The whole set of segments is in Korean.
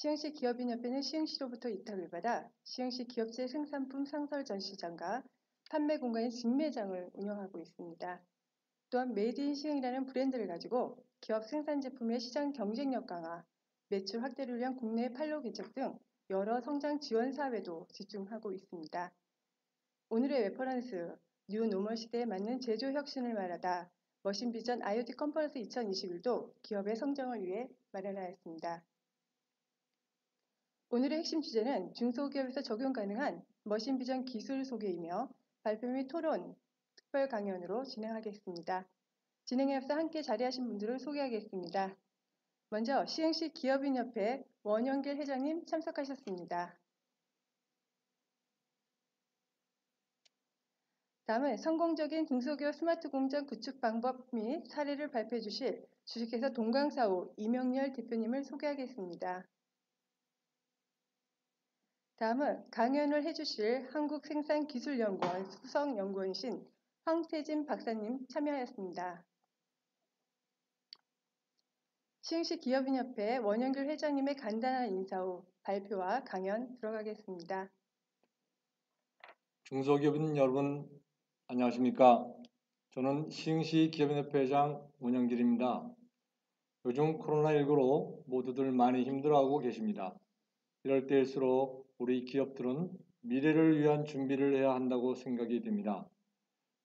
시흥시 기업인협회는 시흥시로부터 이탁을 받아 시흥시 기업체 생산품 상설 전시장과 판매 공간인 직매장을 운영하고 있습니다. 또한 메이드 인 시흥이라는 브랜드를 가지고 기업 생산 제품의 시장 경쟁력 강화, 매출 확대를 위한 국내 판로 개척 등 여러 성장 지원 사업에도 집중하고 있습니다. 오늘의 레퍼런스, 뉴 노멀 시대에 맞는 제조 혁신을 말하다 머신 비전 IoT 컨퍼런스 2021도 기업의 성장을 위해 마련하였습니다. 오늘의 핵심 주제는 중소기업에서 적용 가능한 머신 비전 기술 소개이며 발표 및 토론, 특별 강연으로 진행하겠습니다. 진행에 앞서 함께 자리하신 분들을 소개하겠습니다. 먼저 시흥시 기업인협회 원영길 회장님 참석하셨습니다. 다음은 성공적인 중소기업 스마트 공장 구축 방법 및 사례를 발표해 주실 주식회사 동광사우 이명렬 대표님을 소개하겠습니다. 다음은 강연을 해주실 한국생산기술연구원 수석연구원이신 황태진 박사님 참여하였습니다. 시흥시 기업인협회 원영길 회장님의 간단한 인사 후 발표와 강연 들어가겠습니다. 중소기업인 여러분 안녕하십니까? 저는 시흥시 기업인협회 회장 원영길입니다. 요즘 코로나19로 모두들 많이 힘들어하고 계십니다. 이럴 때일수록 우리 기업들은 미래를 위한 준비를 해야 한다고 생각이 됩니다.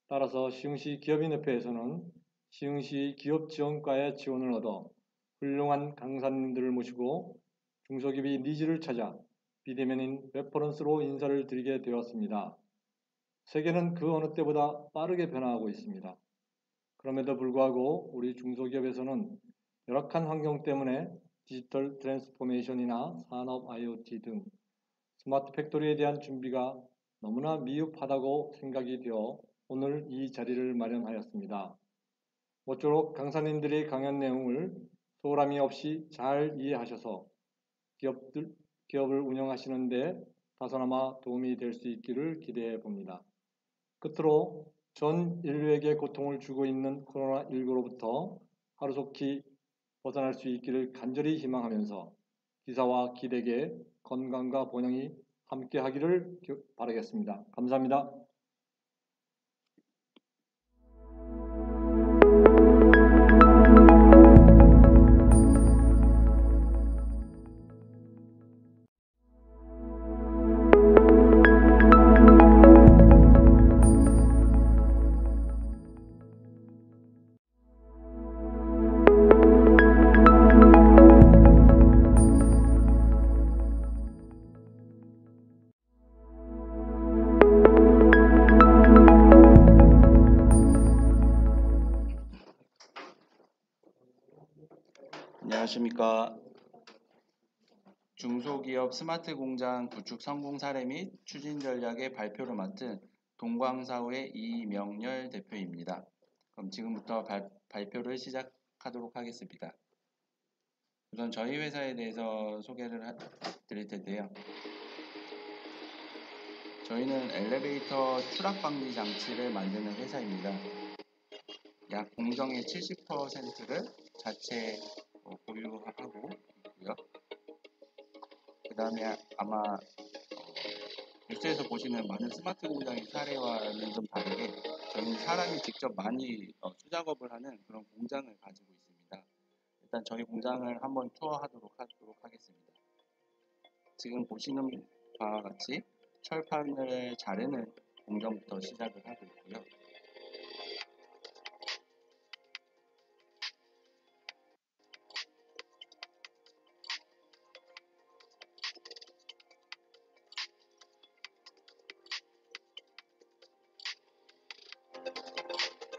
따라서 시흥시 기업인협회에서는 시흥시 기업지원과의 지원을 얻어 훌륭한 강사님들을 모시고 중소기업의 니즈를 찾아 비대면인 레퍼런스로 인사를 드리게 되었습니다. 세계는 그 어느 때보다 빠르게 변화하고 있습니다. 그럼에도 불구하고 우리 중소기업에서는 열악한 환경 때문에 디지털 트랜스포메이션이나 산업 IoT 등 스마트 팩토리에 대한 준비가 너무나 미흡하다고 생각이 되어 오늘 이 자리를 마련하였습니다. 모쪼록 강사님들의 강연 내용을 소홀함이 없이 잘 이해하셔서 기업을 운영하시는 데 다소나마 도움이 될 수 있기를 기대해 봅니다. 끝으로 전 인류에게 고통을 주고 있는 코로나19로부터 하루속히 벗어날 수 있기를 간절히 희망하면서 기사와 기대에 건강과 번영이 함께하기를 바라겠습니다. 감사합니다. 안녕하십니까. 중소기업 스마트 공장 구축 성공 사례 및 추진 전략의 발표를 맡은 동광사우의 이명렬 대표입니다. 그럼 지금부터 발표를 시작하도록 하겠습니다. 우선 저희 회사에 대해서 소개를 드릴 텐데요. 저희는 엘리베이터 추락 방지 장치를 만드는 회사입니다. 약 공정의 70%를 자체 보유하고 있고요. 그 다음에 아마 뉴스에서 보시는 많은 스마트 공장의 사례와는 좀 다르게 저희는 사람이 직접 많이 수작업을 하는 그런 공장을 가지고 있습니다. 일단 저희 공장을 한번 투어하도록 하겠습니다. 지금 보시는 바와 같이 철판을 자르는 공정부터 시작을 하고 있고요.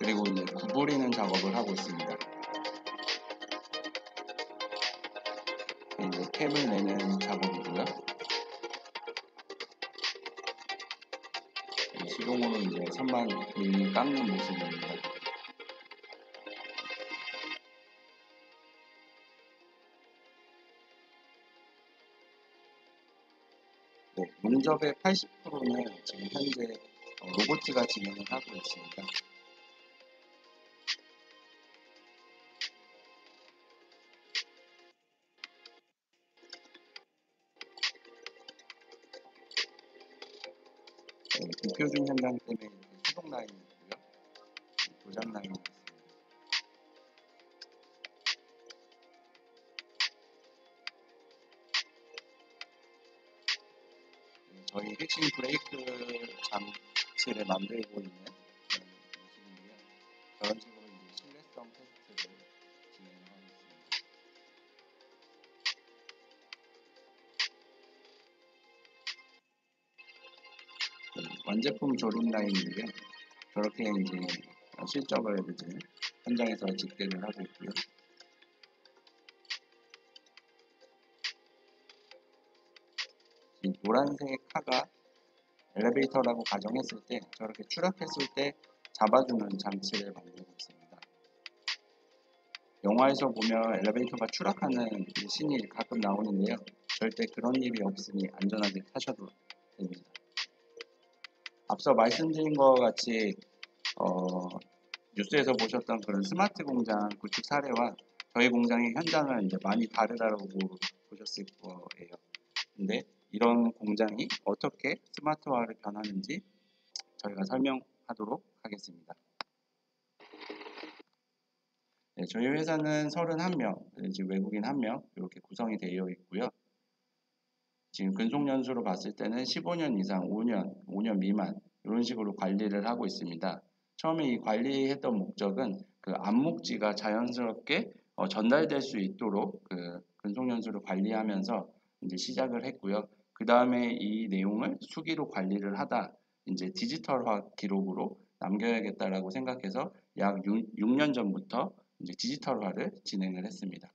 그리고 이제 구부리는 작업을 하고 있습니다. 이제 캡을 내는 작업이고요. 수동으로 이제 선반 깎는 모습입니다. 네, 용접의 80%는 지금 현재 로봇가 진행을 하고 있습니다. 비표준 현상 때문에 이렇게 수동 라인이 있고요. 도장 라인이 있습니다. 저희 핵심 브레이크 장치를 만들고 있는 모습인데요. 그런 식으로 이제 신뢰성 테스트를 진행을 하고 있습니다. 완제품 조립 라인인데요. 저렇게 이제 실적을 이제 현장에서 집계를 하고 있고요. 이 노란색 카가 엘리베이터라고 가정했을 때 저렇게 추락했을 때 잡아주는 장치를 만들고 있습니다. 영화에서 보면 엘리베이터가 추락하는 씬이 가끔 나오는데요. 절대 그런 일이 없으니 안전하게 타셔도 됩니다. 앞서 말씀드린 것 같이 뉴스에서 보셨던 그런 스마트 공장 구축 사례와 저희 공장의 현장은 이제 많이 다르다고 보셨을 거예요. 근데 이런 공장이 어떻게 스마트화를 변하는지 저희가 설명하도록 하겠습니다. 네, 저희 회사는 31명, 지금 외국인 1명 이렇게 구성이 되어 있고요. 지금 근속연수로 봤을 때는 15년 이상, 5년 미만 이런 식으로 관리를 하고 있습니다. 처음에 이 관리했던 목적은 그 암묵지가 자연스럽게 전달될 수 있도록 그 근속연수를 관리하면서 이제 시작을 했고요. 그 다음에 이 내용을 수기로 관리를 하다 이제 디지털화 기록으로 남겨야겠다라고 생각해서 약 6년 전부터 이제 디지털화를 진행을 했습니다.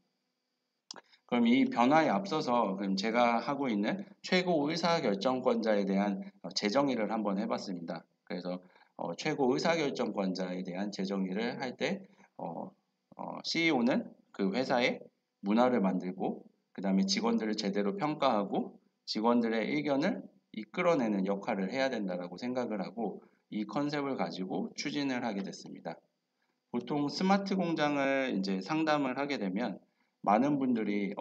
그럼 이 변화에 앞서서 그럼 제가 하고 있는 최고 의사결정권자에 대한 재정의를 한번 해봤습니다. 그래서 최고 의사결정권자에 대한 재정의를 할 때 CEO는 그 회사의 문화를 만들고 그 다음에 직원들을 제대로 평가하고 직원들의 의견을 이끌어내는 역할을 해야 된다라고 생각을 하고 이 컨셉을 가지고 추진을 하게 됐습니다. 보통 스마트 공장을 이제 상담을 하게 되면 많은 분들이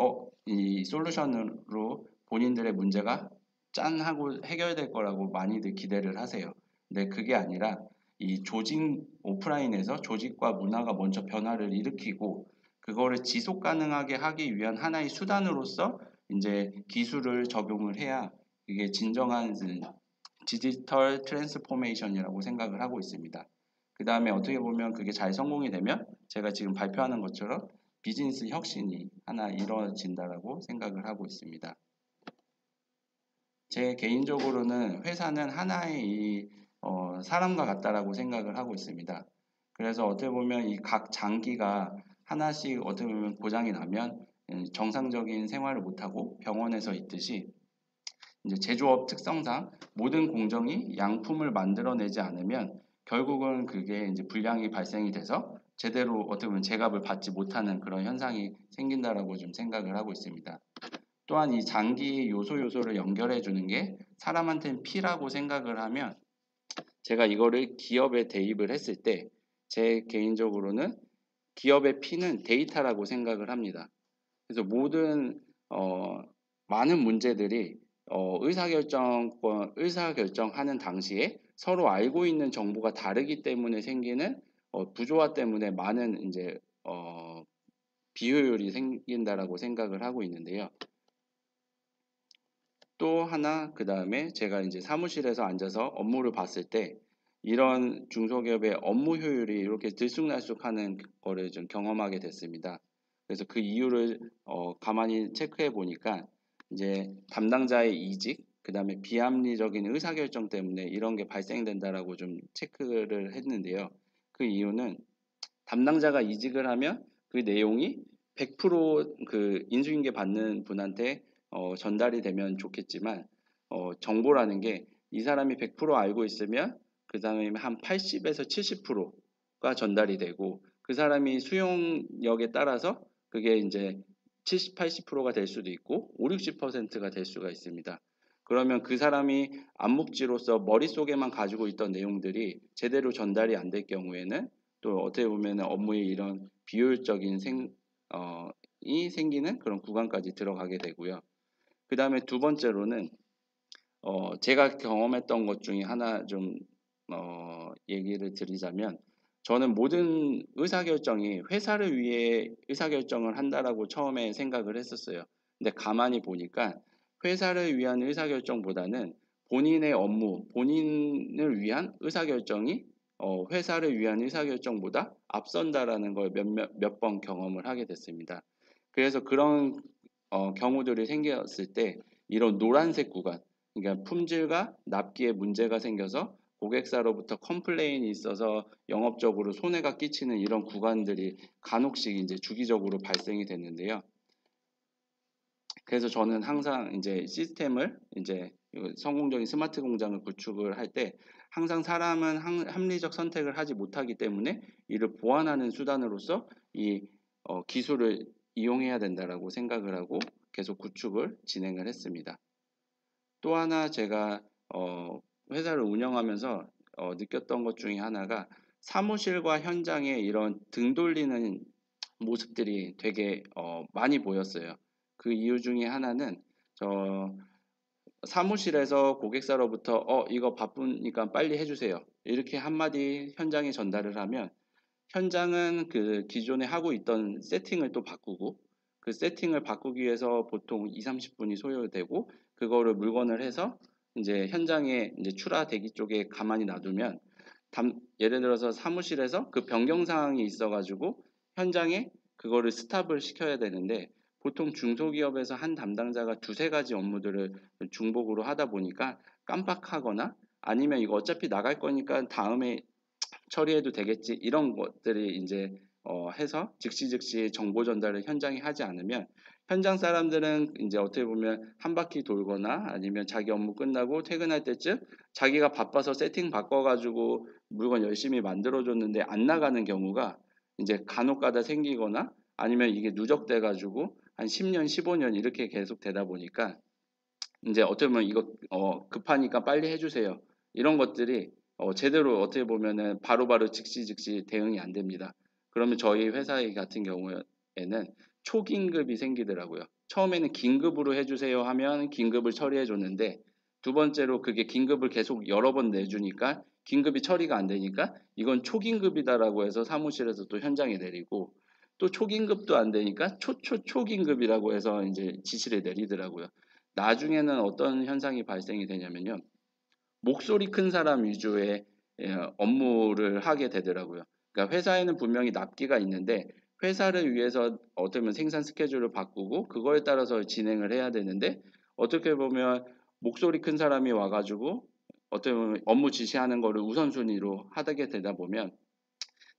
이 솔루션으로 본인들의 문제가 짠 하고 해결될 거라고 많이들 기대를 하세요. 근데 그게 아니라 이 조직 오프라인에서 조직과 문화가 먼저 변화를 일으키고 그거를 지속 가능하게 하기 위한 하나의 수단으로서 이제 기술을 적용을 해야 이게 진정한 디지털 트랜스포메이션이라고 생각을 하고 있습니다. 그 다음에 어떻게 보면 그게 잘 성공이 되면 제가 지금 발표하는 것처럼 비즈니스 혁신이 하나 이루어진다라고 생각을 하고 있습니다. 제 개인적으로는 회사는 하나의 사람과 같다라고 생각을 하고 있습니다. 그래서 어떻게 보면 이 각 장기가 하나씩 어떻게 보면 고장이 나면 정상적인 생활을 못하고 병원에서 있듯이 이제 제조업 특성상 모든 공정이 양품을 만들어내지 않으면 결국은 그게 이제 불량이 발생이 돼서 제대로 어떻게 보면 제값을 받지 못하는 그런 현상이 생긴다라고 좀 생각을 하고 있습니다. 또한 이 장기 요소를 연결해 주는 게 사람한테는 피라고 생각을 하면 제가 이거를 기업에 대입을 했을 때 제 개인적으로는 기업의 피는 데이터라고 생각을 합니다. 그래서 모든 많은 문제들이 의사결정하는 당시에 서로 알고 있는 정보가 다르기 때문에 생기는 부조화 때문에 많은 이제 비효율이 생긴다라고 생각을 하고 있는데요. 또 하나 그 다음에 제가 이제 사무실에서 앉아서 업무를 봤을 때 이런 중소기업의 업무 효율이 이렇게 들쑥날쑥하는 거를 좀 경험하게 됐습니다. 그래서 그 이유를 가만히 체크해 보니까 이제 담당자의 이직, 그 다음에 비합리적인 의사결정 때문에 이런 게 발생된다라고 좀 체크를 했는데요. 그 이유는 담당자가 이직을 하면 그 내용이 100% 인수인계 받는 분한테 전달이 되면 좋겠지만 정보라는 게 이 사람이 100% 알고 있으면 그 다음에 한 80에서 70%가 전달이 되고 그 사람이 수용력에 따라서 그게 이제 70, 80%가 될 수도 있고 5, 60%가 될 수가 있습니다. 그러면 그 사람이 암묵지로서 머릿속에만 가지고 있던 내용들이 제대로 전달이 안 될 경우에는 또 어떻게 보면 업무에 이런 비효율적인 이 생기는 그런 구간까지 들어가게 되고요. 그 다음에 두 번째로는 제가 경험했던 것 중에 하나 좀 얘기를 드리자면 저는 모든 의사결정이 회사를 위해 의사결정을 한다라고 처음에 생각을 했었어요. 근데 가만히 보니까 회사를 위한 의사결정보다는 본인의 업무, 본인을 위한 의사결정이 회사를 위한 의사결정보다 앞선다라는 걸 몇 번 경험을 하게 됐습니다. 그래서 그런 경우들이 생겼을 때 이런 노란색 구간, 그러니까 품질과 납기에 문제가 생겨서 고객사로부터 컴플레인이 있어서 영업적으로 손해가 끼치는 이런 구간들이 간혹씩 이제 주기적으로 발생이 됐는데요. 그래서 저는 항상 이제 시스템을 이제 성공적인 스마트 공장을 구축을 할 때 항상 사람은 합리적 선택을 하지 못하기 때문에 이를 보완하는 수단으로서 이 기술을 이용해야 된다라고 생각을 하고 계속 구축을 진행을 했습니다. 또 하나 제가 회사를 운영하면서 느꼈던 것 중에 하나가 사무실과 현장에 이런 등 돌리는 모습들이 되게 많이 보였어요. 그 이유 중에 하나는 사무실에서 고객사로부터 이거 바쁘니까 빨리 해주세요. 이렇게 한마디 현장에 전달을 하면 현장은 그 기존에 하고 있던 세팅을 또 바꾸고 그 세팅을 바꾸기 위해서 보통 2, 30분이 소요되고 그거를 물건을 해서 이제 현장에 이제 출하 대기 쪽에 가만히 놔두면 예를 들어서 사무실에서 그 변경 사항이 있어가지고 현장에 그거를 스탑을 시켜야 되는데 보통 중소기업에서 한 담당자가 두세 가지 업무들을 중복으로 하다 보니까 깜빡하거나 아니면 이거 어차피 나갈 거니까 다음에 처리해도 되겠지 이런 것들이 이제 해서 즉시 정보 전달을 현장에 하지 않으면 현장 사람들은 이제 어떻게 보면 한 바퀴 돌거나 아니면 자기 업무 끝나고 퇴근할 때쯤 자기가 바빠서 세팅 바꿔가지고 물건 열심히 만들어줬는데 안 나가는 경우가 이제 간혹가다 생기거나 아니면 이게 누적돼가지고 한 10년, 15년 이렇게 계속 되다 보니까 이제 어떻게 보면 이거 급하니까 빨리 해주세요. 이런 것들이 제대로 어떻게 보면은 바로바로 즉시 대응이 안 됩니다. 그러면 저희 회사 같은 경우에는 초긴급이 생기더라고요. 처음에는 긴급으로 해주세요 하면 긴급을 처리해 줬는데 두 번째로 그게 긴급을 계속 여러 번 내주니까 긴급이 처리가 안 되니까 이건 초긴급이다라고 해서 사무실에서 또 현장에 내리고 또 초긴급도 안 되니까 초긴급이라고 해서 이제 지시를 내리더라고요. 나중에는 어떤 현상이 발생이 되냐면요. 목소리 큰 사람 위주의 업무를 하게 되더라고요. 그러니까 회사에는 분명히 납기가 있는데 회사를 위해서 어떻게 보면 생산 스케줄을 바꾸고 그거에 따라서 진행을 해야 되는데 어떻게 보면 목소리 큰 사람이 와가지고 어떻게 보면 업무 지시하는 거를 우선순위로 하게 되다 보면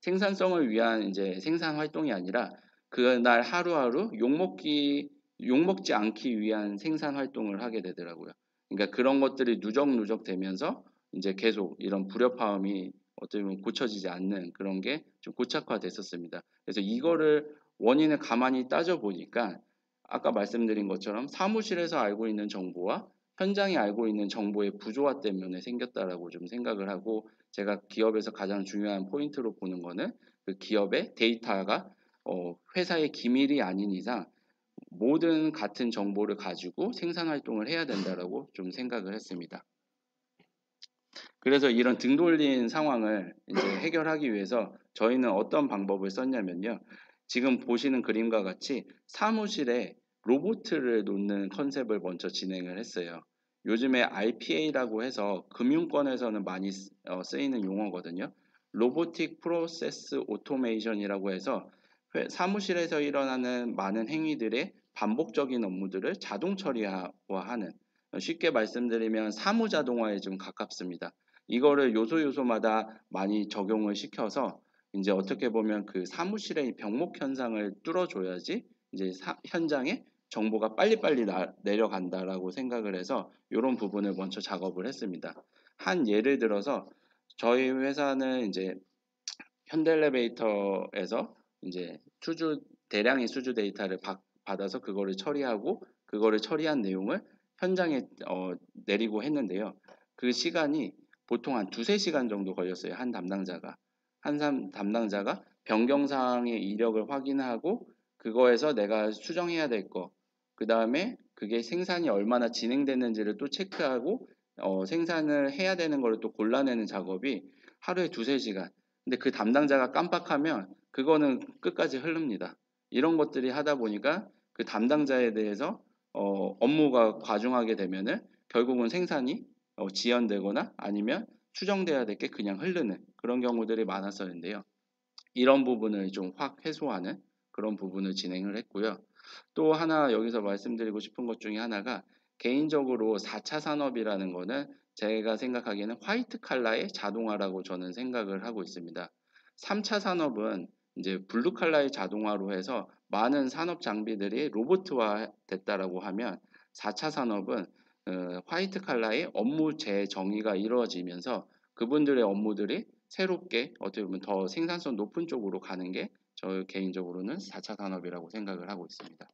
생산성을 위한 이제 생산 활동이 아니라 그날 하루하루 욕먹지 않기 위한 생산 활동을 하게 되더라고요. 그러니까 그런 것들이 누적 되면서 이제 계속 이런 불협화음이 어떻게 보면 고쳐지지 않는 그런 게 좀 고착화됐었습니다. 그래서 이거를 원인을 가만히 따져 보니까 아까 말씀드린 것처럼 사무실에서 알고 있는 정보와 현장이 알고 있는 정보의 부조화 때문에 생겼다라고 좀 생각을 하고 제가 기업에서 가장 중요한 포인트로 보는 거는 그 기업의 데이터가 회사의 기밀이 아닌 이상 모든 같은 정보를 가지고 생산 활동을 해야 된다라고 좀 생각을 했습니다. 그래서 이런 등 돌린 상황을 이제 해결하기 위해서 저희는 어떤 방법을 썼냐면요. 지금 보시는 그림과 같이 사무실에 로봇을 놓는 컨셉을 먼저 진행을 했어요. 요즘에 RPA라고 해서 금융권에서는 많이 쓰이는 용어거든요. 로보틱 프로세스 오토메이션이라고 해서 사무실에서 일어나는 많은 행위들의 반복적인 업무들을 자동 처리화하는 쉽게 말씀드리면 사무자동화에 좀 가깝습니다. 이거를 요소마다 많이 적용을 시켜서 이제 어떻게 보면 그 사무실의 병목 현상을 뚫어줘야지 이제 현장에 정보가 빨리빨리 내려간다라고 생각을 해서 이런 부분을 먼저 작업을 했습니다. 한 예를 들어서 저희 회사는 이제 현대엘리베이터에서 이제 대량의 수주 데이터를 받아서 그거를 처리하고 그거를 처리한 내용을 현장에 내리고 했는데요. 그 시간이 보통 한 2~3시간 정도 걸렸어요. 한 담당자가 변경사항의 이력을 확인하고 그거에서 내가 수정해야 될 거, 그 다음에 그게 생산이 얼마나 진행됐는지를 또 체크하고 생산을 해야 되는 거를 또 골라내는 작업이 하루에 2~3시간. 근데 그 담당자가 깜빡하면 그거는 끝까지 흐릅니다. 이런 것들이 하다 보니까 그 담당자에 대해서 업무가 과중하게 되면은 결국은 생산이 지연되거나 아니면 수정돼야 될 게 그냥 흐르는 그런 경우들이 많았었는데요. 이런 부분을 좀 확 해소하는 그런 부분을 진행을 했고요. 또 하나 여기서 말씀드리고 싶은 것 중에 하나가 개인적으로 4차 산업이라는 거는 제가 생각하기에는 화이트 칼라의 자동화라고 저는 생각을 하고 있습니다. 3차 산업은 이제 블루 칼라의 자동화로 해서 많은 산업 장비들이 로봇화 됐다라고 하면 4차 산업은 화이트 칼라의 업무 재정의가 이루어지면서 그분들의 업무들이 새롭게 어떻게 보면 더 생산성 높은 쪽으로 가는 게 저 개인적으로는 4차 산업이라고 생각을 하고 있습니다.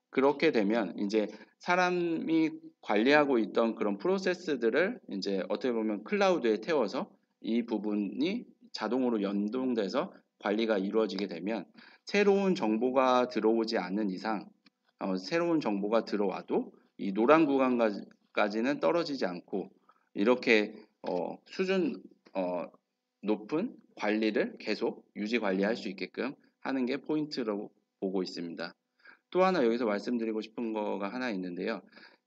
그렇게 되면 이제 사람이 관리하고 있던 그런 프로세스들을 이제 어떻게 보면 클라우드에 태워서 이 부분이 자동으로 연동돼서 관리가 이루어지게 되면 새로운 정보가 들어오지 않는 이상 새로운 정보가 들어와도 이 노란 구간까지는 떨어지지 않고 이렇게 수준 높은 관리를 계속 유지 관리할 수 있게끔 하는 게 포인트로 보고 있습니다. 또 하나 여기서 말씀드리고 싶은 거가 하나 있는데요.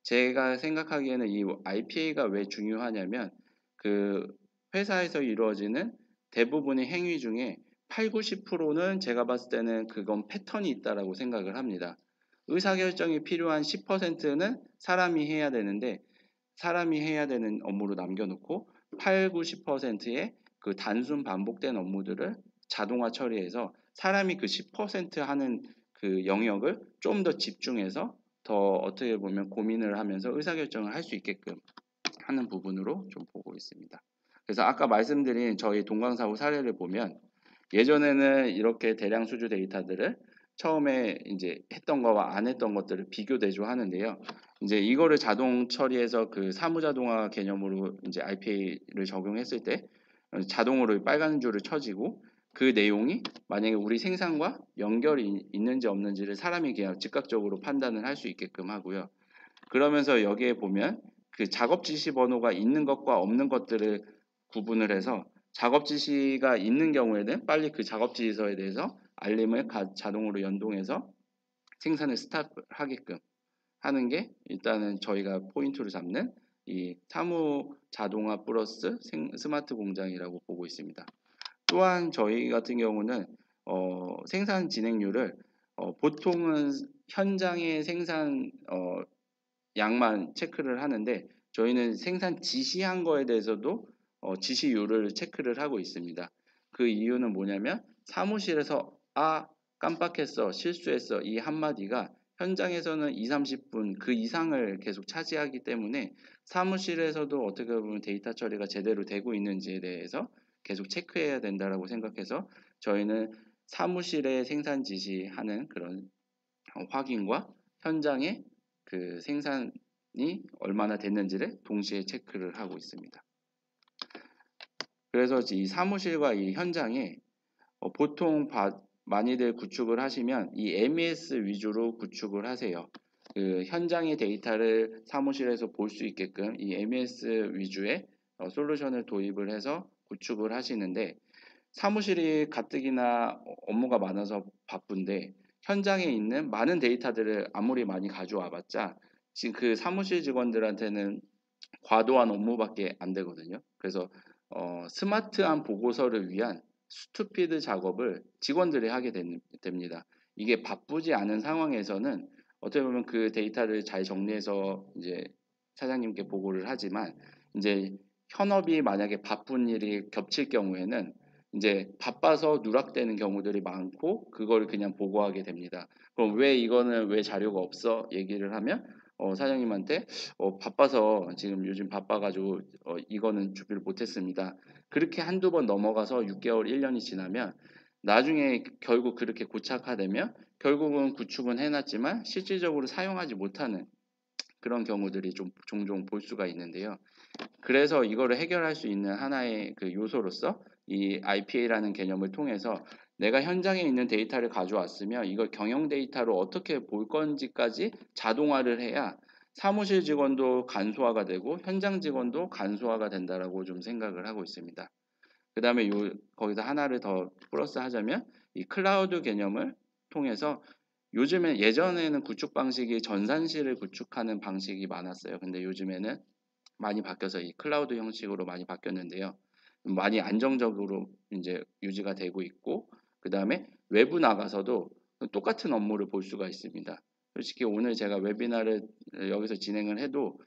제가 생각하기에는 이 IPA가 왜 중요하냐면 그 회사에서 이루어지는 대부분의 행위 중에 8~90%는 제가 봤을 때는 그건 패턴이 있다라고 생각을 합니다. 의사결정이 필요한 10%는 사람이 해야 되는데 사람이 해야 되는 업무로 남겨놓고 8~90%의 그 단순 반복된 업무들을 자동화 처리해서 사람이 그 10% 하는 그 영역을 좀 더 집중해서 더 어떻게 보면 고민을 하면서 의사결정을 할 수 있게끔 하는 부분으로 좀 보고 있습니다. 그래서 아까 말씀드린 저희 동광사후 사례를 보면 예전에는 이렇게 대량 수주 데이터들을 처음에 이제 했던 거와 안 했던 것들을 비교 대조하는데요. 이제 이거를 자동 처리해서 그 사무자동화 개념으로 이제 IPA를 적용했을 때 자동으로 빨간 줄을 쳐지고 그 내용이 만약에 우리 생산과 연결이 있는지 없는지를 사람이 그냥 즉각적으로 판단을 할 수 있게끔 하고요. 그러면서 여기에 보면 그 작업 지시 번호가 있는 것과 없는 것들을 구분을 해서 작업 지시가 있는 경우에는 빨리 그 작업 지시서에 대해서 알림을 자동으로 연동해서 생산을 스탑하게끔 하는 게 일단은 저희가 포인트로 잡는 이 사무 자동화 플러스 스마트 공장이라고 보고 있습니다. 또한 저희 같은 경우는 생산 진행률을 보통은 현장의 생산 양만 체크를 하는데 저희는 생산 지시한 거에 대해서도 지시율을 체크를 하고 있습니다. 그 이유는 뭐냐면 사무실에서 깜빡했어, 실수했어 이 한마디가 현장에서는 2~30분 그 이상을 계속 차지하기 때문에 사무실에서도 어떻게 보면 데이터 처리가 제대로 되고 있는지에 대해서 계속 체크해야 된다라고 생각해서 저희는 사무실에 생산 지시하는 그런 확인과 현장의 그 생산이 얼마나 됐는지를 동시에 체크를 하고 있습니다. 그래서 이 사무실과 이 현장에 보통 많이들 구축을 하시면 이 MES 위주로 구축을 하세요. 그 현장의 데이터를 사무실에서 볼 수 있게끔 이 MES 위주의 솔루션을 도입을 해서 구축을 하시는데 사무실이 가뜩이나 업무가 많아서 바쁜데 현장에 있는 많은 데이터들을 아무리 많이 가져와봤자 지금 그 사무실 직원들한테는 과도한 업무밖에 안 되거든요. 그래서 스마트한 보고서를 위한 스투피드 작업을 직원들이 하게 됩니다. 이게 바쁘지 않은 상황에서는 어떻게 보면 그 데이터를 잘 정리해서 이제 사장님께 보고를 하지만 이제 현업이 만약에 바쁜 일이 겹칠 경우에는 이제 바빠서 누락되는 경우들이 많고 그걸 그냥 보고하게 됩니다. 그럼 왜 이거는 왜 자료가 없어? 얘기를 하면 사장님한테 바빠서 지금 요즘 바빠가지고 이거는 준비를 못했습니다. 그렇게 한두 번 넘어가서 6개월, 1년이 지나면 나중에 결국 그렇게 고착화되면 결국은 구축은 해놨지만 실질적으로 사용하지 못하는 그런 경우들이 좀 종종 볼 수가 있는데요. 그래서 이거를 해결할 수 있는 하나의 그 요소로서 이 IPA라는 개념을 통해서 내가 현장에 있는 데이터를 가져왔으면 이걸 경영 데이터로 어떻게 볼 건지까지 자동화를 해야 사무실 직원도 간소화가 되고 현장 직원도 간소화가 된다라고 좀 생각을 하고 있습니다. 그 다음에 거기서 하나를 더 플러스 하자면 이 클라우드 개념을 통해서 요즘에 예전에는 구축 방식이 전산실을 구축하는 방식이 많았어요. 근데 요즘에는 많이 바뀌어서 이 클라우드 형식으로 많이 바뀌었는데요. 많이 안정적으로 이제 유지가 되고 있고 그 다음에 외부 나가서도 똑같은 업무를 볼 수가 있습니다. 솔직히 오늘 제가 웨비나를 여기서 진행을 해도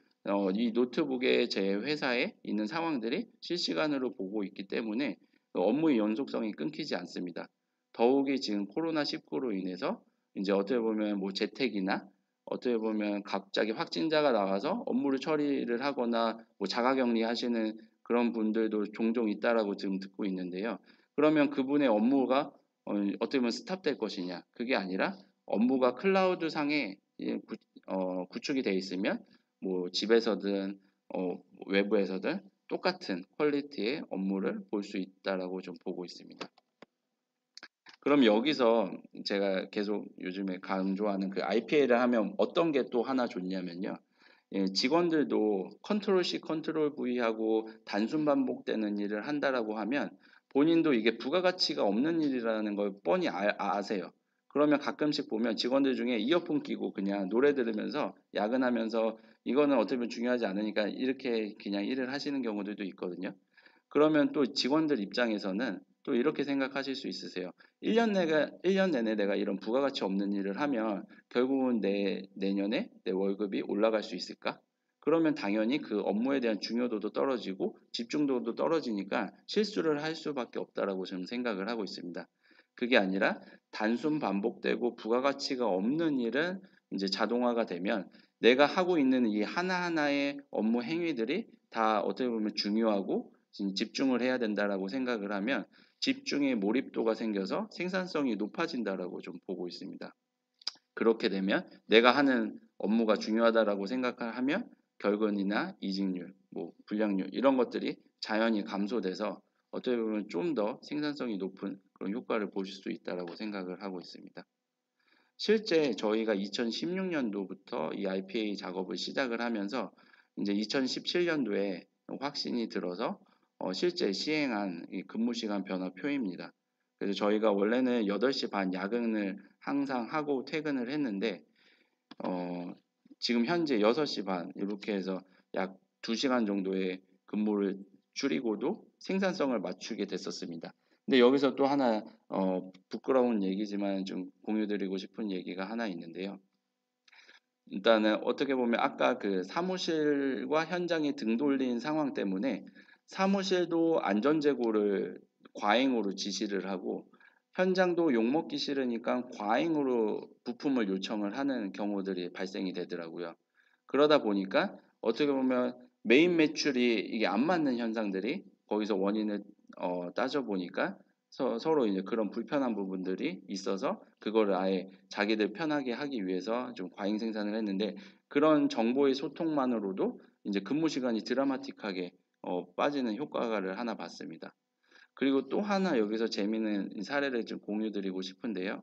이 노트북에 제 회사에 있는 상황들이 실시간으로 보고 있기 때문에 업무의 연속성이 끊기지 않습니다. 더욱이 지금 코로나19로 인해서 이제 어떻게 보면 뭐 재택이나 어떻게 보면 갑자기 확진자가 나와서 업무를 처리를 하거나 뭐 자가격리 하시는 그런 분들도 종종 있다라고 지금 듣고 있는데요. 그러면 그분의 업무가 어떻게 보면 스탑될 것이냐? 그게 아니라 업무가 클라우드 상에 구축이 되어 있으면 뭐 집에서든 외부에서든 똑같은 퀄리티의 업무를 볼 수 있다라고 좀 보고 있습니다. 그럼 여기서 제가 계속 요즘에 강조하는 그 IPA를 하면 어떤 게 또 하나 좋냐면요. 예, 직원들도 컨트롤 C, 컨트롤 V 하고 단순 반복되는 일을 한다라고 하면 본인도 이게 부가가치가 없는 일이라는 걸 뻔히 아세요. 그러면 가끔씩 보면 직원들 중에 이어폰 끼고 그냥 노래 들으면서 야근하면서 이거는 어떻게 보면 중요하지 않으니까 이렇게 그냥 일을 하시는 경우들도 있거든요. 그러면 또 직원들 입장에서는 또 이렇게 생각하실 수 있으세요. 1년 내내 내가 이런 부가가치 없는 일을 하면 결국은 내년에 내 월급이 올라갈 수 있을까? 그러면 당연히 그 업무에 대한 중요도도 떨어지고 집중도도 떨어지니까 실수를 할 수밖에 없다라고 저는 생각을 하고 있습니다. 그게 아니라 단순 반복되고 부가가치가 없는 일은 이제 자동화가 되면 내가 하고 있는 이 하나하나의 업무 행위들이 다 어떻게 보면 중요하고 집중을 해야 된다라고 생각을 하면 집중의 몰입도가 생겨서 생산성이 높아진다라고 좀 보고 있습니다. 그렇게 되면 내가 하는 업무가 중요하다라고 생각하면 결근이나 이직률, 뭐 불량률 이런 것들이 자연히 감소돼서 어떻게 보면 좀 더 생산성이 높은 그런 효과를 보실 수 있다라고 생각을 하고 있습니다. 실제 저희가 2016년도부터 이 IPA 작업을 시작을 하면서 이제 2017년도에 확신이 들어서 실제 시행한 이 근무시간 변화표입니다. 그래서 저희가 원래는 8시 반 야근을 항상 하고 퇴근을 했는데 지금 현재 6시 반 이렇게 해서 약 2시간 정도의 근무를 줄이고도 생산성을 맞추게 됐었습니다. 근데 여기서 또 하나 부끄러운 얘기지만 좀 공유드리고 싶은 얘기가 하나 있는데요. 일단은 어떻게 보면 아까 그 사무실과 현장이 등 돌린 상황 때문에 사무실도 안전재고를 과잉으로 지시를 하고 현장도 욕먹기 싫으니까 과잉으로 부품을 요청을 하는 경우들이 발생이 되더라고요. 그러다 보니까 어떻게 보면 메인 매출이 이게 안 맞는 현상들이 거기서 원인을 따져보니까 서로 이제 그런 불편한 부분들이 있어서 그거를 아예 자기들 편하게 하기 위해서 좀 과잉 생산을 했는데 그런 정보의 소통만으로도 이제 근무 시간이 드라마틱하게 빠지는 효과를 하나 봤습니다. 그리고 또 하나 여기서 재미있는 사례를 좀 공유드리고 싶은데요.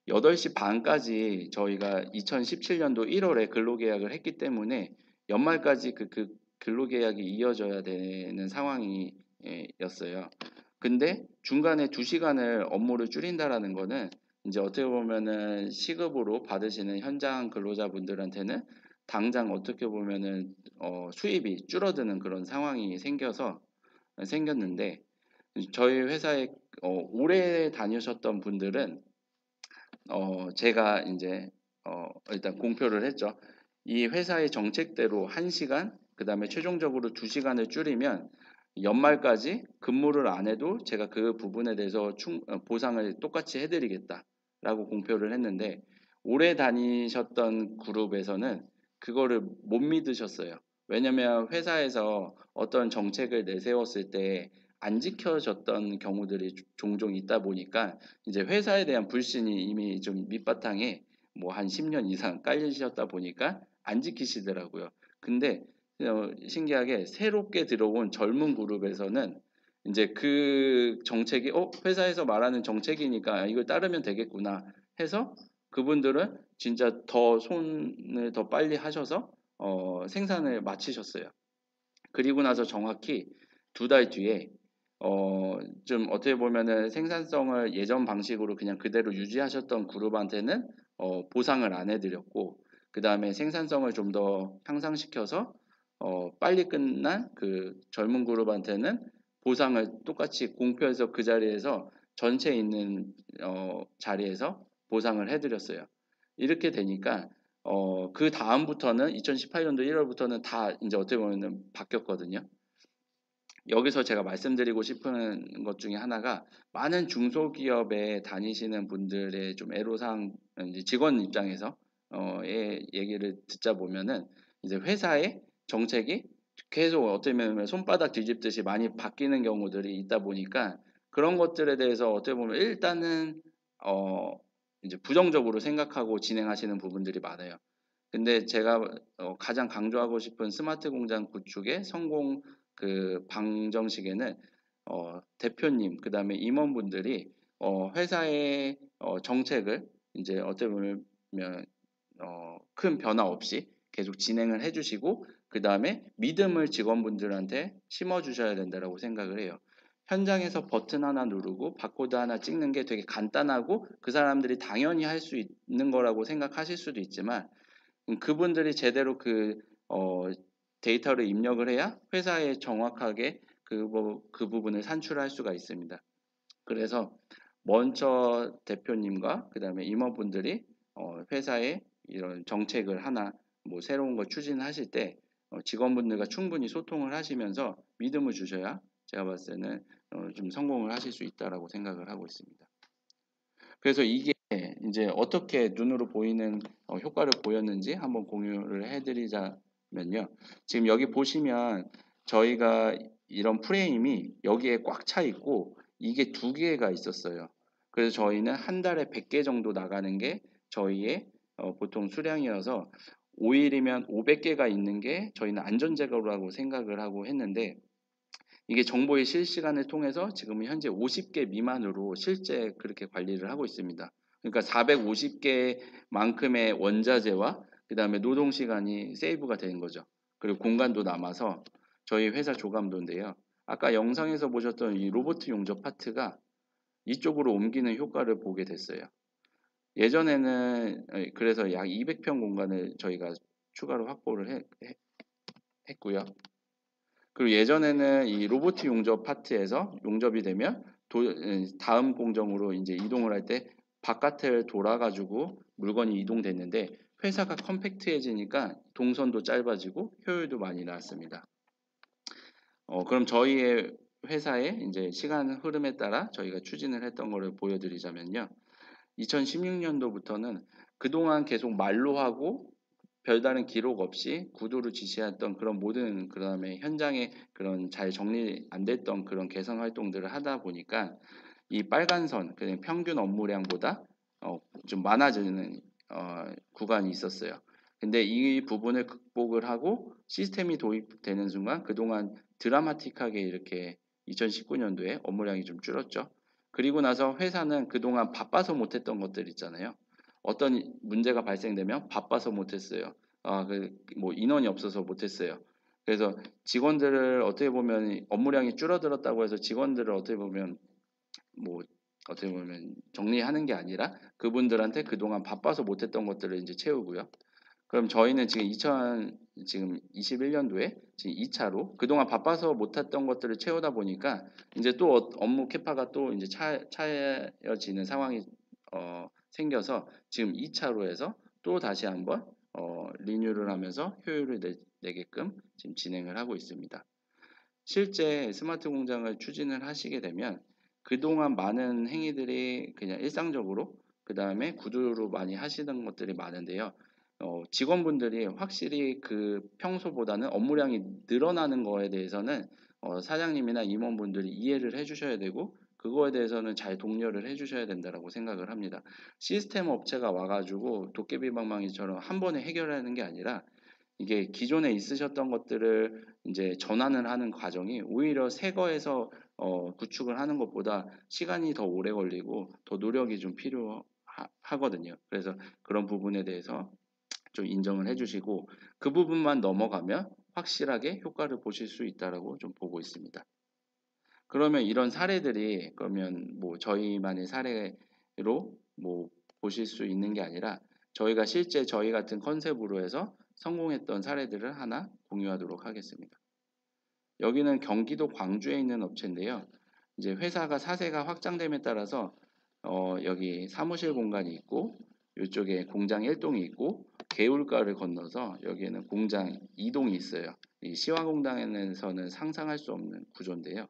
8시 반까지 저희가 2017년도 1월에 근로계약을 했기 때문에 연말까지 그 근로계약이 이어져야 되는 상황이었어요. 근데 중간에 2시간을 업무를 줄인다라는 거는 이제 어떻게 보면은 시급으로 받으시는 현장 근로자분들한테는 당장 어떻게 보면은 수입이 줄어드는 그런 상황이 생겼는데 저희 회사에 오래 다니셨던 분들은 제가 이제 일단 공표를 했죠. 이 회사의 정책대로 1시간, 그 다음에 최종적으로 2시간을 줄이면 연말까지 근무를 안 해도 제가 그 부분에 대해서 보상을 똑같이 해드리겠다라고 공표를 했는데 오래 다니셨던 그룹에서는 그거를 못 믿으셨어요. 왜냐면 회사에서 어떤 정책을 내세웠을 때 안 지켜졌던 경우들이 종종 있다 보니까 이제 회사에 대한 불신이 이미 좀 밑바탕에 뭐 한 10년 이상 깔리셨다 보니까 안 지키시더라고요. 근데 신기하게 새롭게 들어온 젊은 그룹에서는 이제 그 정책이 회사에서 말하는 정책이니까 이걸 따르면 되겠구나 해서 그분들은 진짜 더 손을 더 빨리 하셔서 생산을 마치셨어요. 그리고 나서 정확히 2달 뒤에 좀 어떻게 보면은 생산성을 예전 방식으로 그냥 그대로 유지하셨던 그룹한테는 보상을 안 해드렸고, 그 다음에 생산성을 좀 더 향상시켜서 빨리 끝난 그 젊은 그룹한테는 보상을 똑같이 공표해서 그 자리에서 전체 있는 자리에서 보상을 해드렸어요. 이렇게 되니까 그 다음부터는 2018년도 1월부터는 다 이제 어떻게 보면 바뀌었거든요. 여기서 제가 말씀드리고 싶은 것 중에 하나가, 많은 중소기업에 다니시는 분들의 좀 애로사항, 이제 직원 입장에서 의 얘기를 듣자 보면은, 이제 회사의 정책이 계속 어떻게 보면 손바닥 뒤집듯이 많이 바뀌는 경우들이 있다 보니까, 그런 것들에 대해서 어떻게 보면 일단은 어 이제 부정적으로 생각하고 진행하시는 부분들이 많아요. 근데 제가 가장 강조하고 싶은 스마트 공장 구축의 성공 그 방정식에는 대표님, 그다음에 임원분들이 회사의 정책을 이제 어떻게 보면 큰 변화 없이 계속 진행을 해주시고, 그 다음에 믿음을 직원분들한테 심어주셔야 된다고 생각을 해요. 현장에서 버튼 하나 누르고 바코드 하나 찍는 게 되게 간단하고 그 사람들이 당연히 할 수 있는 거라고 생각하실 수도 있지만, 그분들이 제대로 그 데이터를 입력을 해야 회사에 정확하게 그 부분을 산출할 수가 있습니다. 그래서 먼저 대표님과 그 다음에 임원분들이 회사에 이런 정책을 하나 뭐 새로운 걸 추진하실 때 직원분들과 충분히 소통을 하시면서 믿음을 주셔야 제가 봤을 때는 좀 성공을 하실 수 있다라고 생각을 하고 있습니다. 그래서 이게 이제 어떻게 눈으로 보이는 효과를 보였는지 한번 공유를 해드리자면요. 지금 여기 보시면 저희가 이런 프레임이 여기에 꽉 차 있고 이게 2개가 있었어요. 그래서 저희는 한 달에 100개 정도 나가는 게 저희의 보통 수량이어서 5일이면 500개가 있는 게 저희는 안전제거라고 생각을 하고 했는데, 이게 정보의 실시간을 통해서 지금은 현재 50개 미만으로 실제 그렇게 관리를 하고 있습니다. 그러니까 450개만큼의 원자재와 그 다음에 노동시간이 세이브가 되는 거죠. 그리고 공간도 남아서 저희 회사 조감도인데요. 아까 영상에서 보셨던 이 로봇 용접 파트가 이쪽으로 옮기는 효과를 보게 됐어요. 예전에는 그래서 약 200평 공간을 저희가 추가로 확보를 했고요. 그리고 예전에는 이 로봇 용접 파트에서 용접이 되면 다음 공정으로 이제 이동을 할 때 바깥을 돌아가지고 물건이 이동됐는데, 회사가 컴팩트해지니까 동선도 짧아지고 효율도 많이 나왔습니다. 그럼 저희의 회사의 이제 시간 흐름에 따라 저희가 추진을 했던 거를 보여드리자면요. 2016년도부터는 그동안 계속 말로 하고 별다른 기록 없이 구도를 지시했던 그런 모든, 그 다음에 현장에 그런 잘 정리 안 됐던 그런 개선 활동들을 하다 보니까 이 빨간 선, 그냥 평균 업무량보다 좀 많아지는 구간이 있었어요. 근데 이 부분을 극복을 하고 시스템이 도입되는 순간 그동안 드라마틱하게 이렇게 2019년도에 업무량이 좀 줄었죠. 그리고 나서 회사는 그동안 바빠서 못했던 것들 있잖아요. 어떤 문제가 발생되면 바빠서 못했어요. 뭐 인원이 없어서 못했어요. 그래서 직원들을 어떻게 보면 업무량이 줄어들었다고 해서 직원들을 어떻게 보면 뭐 어떻게 보면 정리하는 게 아니라 그분들한테 그동안 바빠서 못했던 것들을 이제 채우고요. 그럼 저희는 지금 2021년도에 지금 2차로 그동안 바빠서 못했던 것들을 채우다 보니까 이제 또 업무 캐파가 또 이제 차여지는 상황이 생겨서 지금 2차로 해서 또 다시 한번 리뉴를 하면서 효율을 내게끔 지금 진행을 하고 있습니다. 실제 스마트 공장을 추진을 하시게 되면 그동안 많은 행위들이 그냥 일상적으로 그 다음에 구두로 많이 하시는 것들이 많은데요. 직원분들이 확실히 그 평소보다는 업무량이 늘어나는 거에 대해서는 사장님이나 임원분들이 이해를 해주셔야 되고, 그거에 대해서는 잘 독려를 해주셔야 된다고 생각을 합니다. 시스템 업체가 와가지고 도깨비방망이처럼 한 번에 해결하는 게 아니라 이게 기존에 있으셨던 것들을 이제 전환을 하는 과정이 오히려 새 거에서 구축을 하는 것보다 시간이 더 오래 걸리고 더 노력이 좀 필요하다고 하거든요. 그래서 그런 부분에 대해서 좀 인정을 해주시고 그 부분만 넘어가면 확실하게 효과를 보실 수 있다라고 좀 보고 있습니다. 그러면 이런 사례들이 그러면 뭐 저희만의 사례로 뭐 보실 수 있는 게 아니라 저희가 실제 저희 같은 컨셉으로 해서 성공했던 사례들을 하나 공유하도록 하겠습니다. 여기는 경기도 광주에 있는 업체인데요. 이제 회사가 사세가 확장됨에 따라서 여기 사무실 공간이 있고 이쪽에 공장 1동이 있고 개울가를 건너서 여기에는 공장 2동이 있어요. 이 시화공단에서는 상상할 수 없는 구조인데요.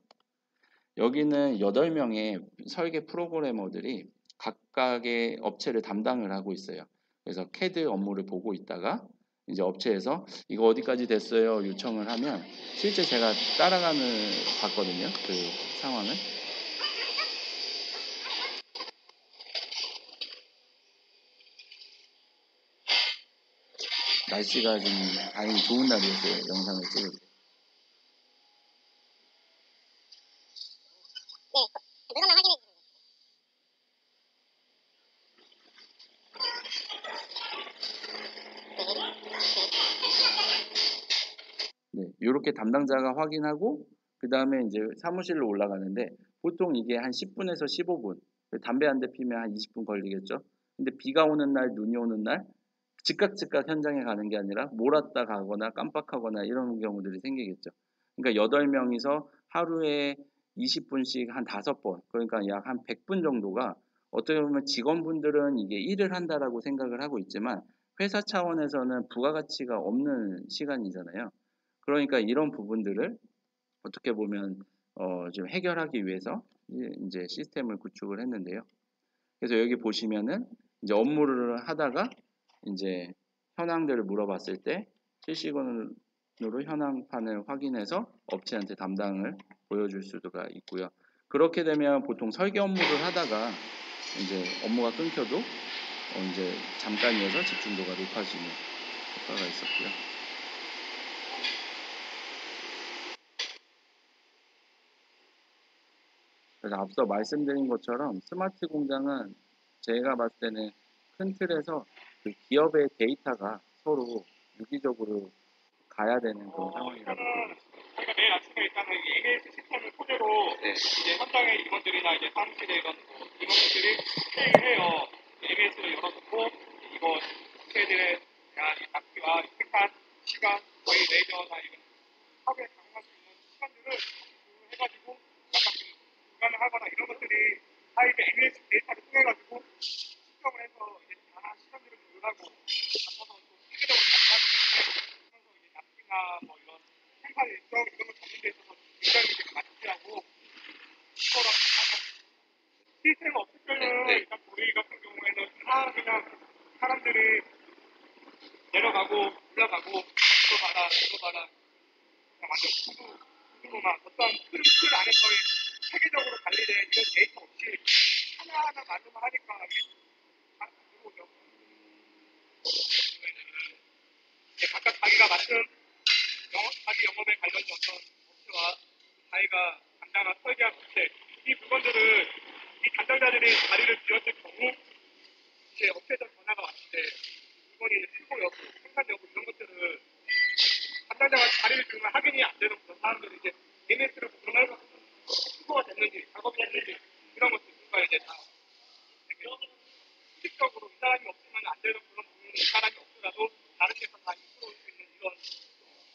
여기는 8명의 설계 프로그래머들이 각각의 업체를 담당을 하고 있어요. 그래서 CAD 업무를 보고 있다가 이제 업체에서 이거 어디까지 됐어요 요청을 하면 실제 제가 따라가는 봤거든요. 그 상황을. 날씨가 좀 다행히 좋은 날이었어요. 영상을 찍을 때. 물건만 확인해 주는 네, 이렇게 담당자가 확인하고 그 다음에 이제 사무실로 올라가는데 보통 이게 한 10분에서 15분, 담배 한 대 피면 한 20분 걸리겠죠. 근데 비가 오는 날, 눈이 오는 날 즉각 현장에 가는 게 아니라 몰았다 가거나 깜빡하거나 이런 경우들이 생기겠죠. 그러니까 8명이서 하루에 20분씩 한 5번, 그러니까 약 한 100분 정도가 어떻게 보면 직원분들은 이게 일을 한다라고 생각을 하고 있지만 회사 차원에서는 부가가치가 없는 시간이잖아요. 그러니까 이런 부분들을 어떻게 보면 좀 해결하기 위해서 이제 시스템을 구축을 했는데요. 그래서 여기 보시면은 이제 업무를 하다가 이제 현황들을 물어봤을 때 실시간으로 현황판을 확인해서 업체한테 담당을 보여줄 수가 있고요. 그렇게 되면 보통 설계 업무를 하다가 이제 업무가 끊겨도 이제 잠깐이어서 집중도가 높아지는 효과가 있었고요. 그래서 앞서 말씀드린 것처럼 스마트 공장은 제가 봤을 때는 큰 틀에서 그 기업의 데이터가 서로 유기적으로 가야 되는 그런 상황이라고 보고 있습니다. 저희가 매일 아침에 일단은 ABS 시스템을 토대로 이제 현장의 임원들이나 이제 사무실에 이런 임원들이 회의를 해요. ABS를 열어놓고 이거 업체들에 대한 이 납기와 생산 시간, 저희 레이저나 이런 사업에 가능할 수 있는 시간들을 해가지고 약간 좀 불가능 하거나 이런 것들이 다 이제 ABS 데이터를 통해가지고 측정을 해서 이제 다양한 시간들을 조율하고 잡아서 또 세계적으로 가능하기 때문에 이제 납기나 뭐 이런 생산 일정 이런 걸 잡는 데 있어서 굉장히 되게 많지하고 그거랑 시스템 없을 때는 일단 우리 같은 경우에는 다 그냥 사람들이 내려가고 올라가고 이거 봐라 이거 봐라 그냥 완전 구두로만 어떤 틀 안에서의 체계적으로 관리된 이런 데이터 없이 하나하나 말로만 하니까 이게 잘 안 들어오죠. 이제 각각 자기가 맡은 자기 영업에 관련된 어떤 업체와 자기가 담당한 설계한 업체 이 물건들을 이 담당자들이 자리를 비웠을 경우 이제 업체에서 전화가 왔을 때 물건이 이제 출고 여부, 생산 여부 이런 것들을 담당자가 자리를 비우면 확인이 안 되는 그런 사람들이 이제 AMS를 보면서 출고가 됐는지 작업이 됐는지 이런 것들 누가 이제 다 되게 의식적으로 이 사람이 없으면 안 되는 그런 부분은 이 사람이 없더라도 다른 데서 다 이끌어올 수 있는 이런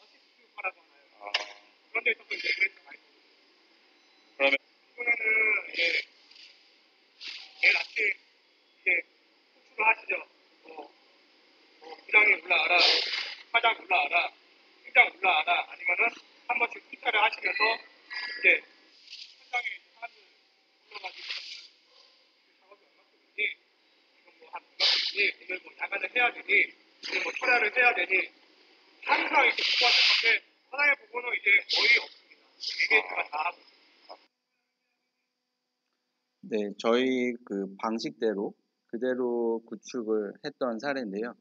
어시스트 효과라고 하나요? 그런 데 있어서 이제 AMS가 많이 그러면 이번에는 이제 내일 아침 이제 호출을 하시죠. 부장이 올라와라, 사장 올라와라, 팀장 올라와라, 아니면은 한 번씩 후퇴를 하시면서 이제 현장에 사람들 불러가지고 작업이 얼마큼인지, 이건 뭐한 얼마큼인지, 오늘 뭐 야간을 해야 되니, 오늘 뭐 철야를 해야 되니, 항상 이렇게 듣고 왔을 건데, 사장의 부분은 이제 거의 없습니다. ABS가 다 하고 있습니다. 네, 저희 그 방식대로 그대로 구축을 했던 사례인데요.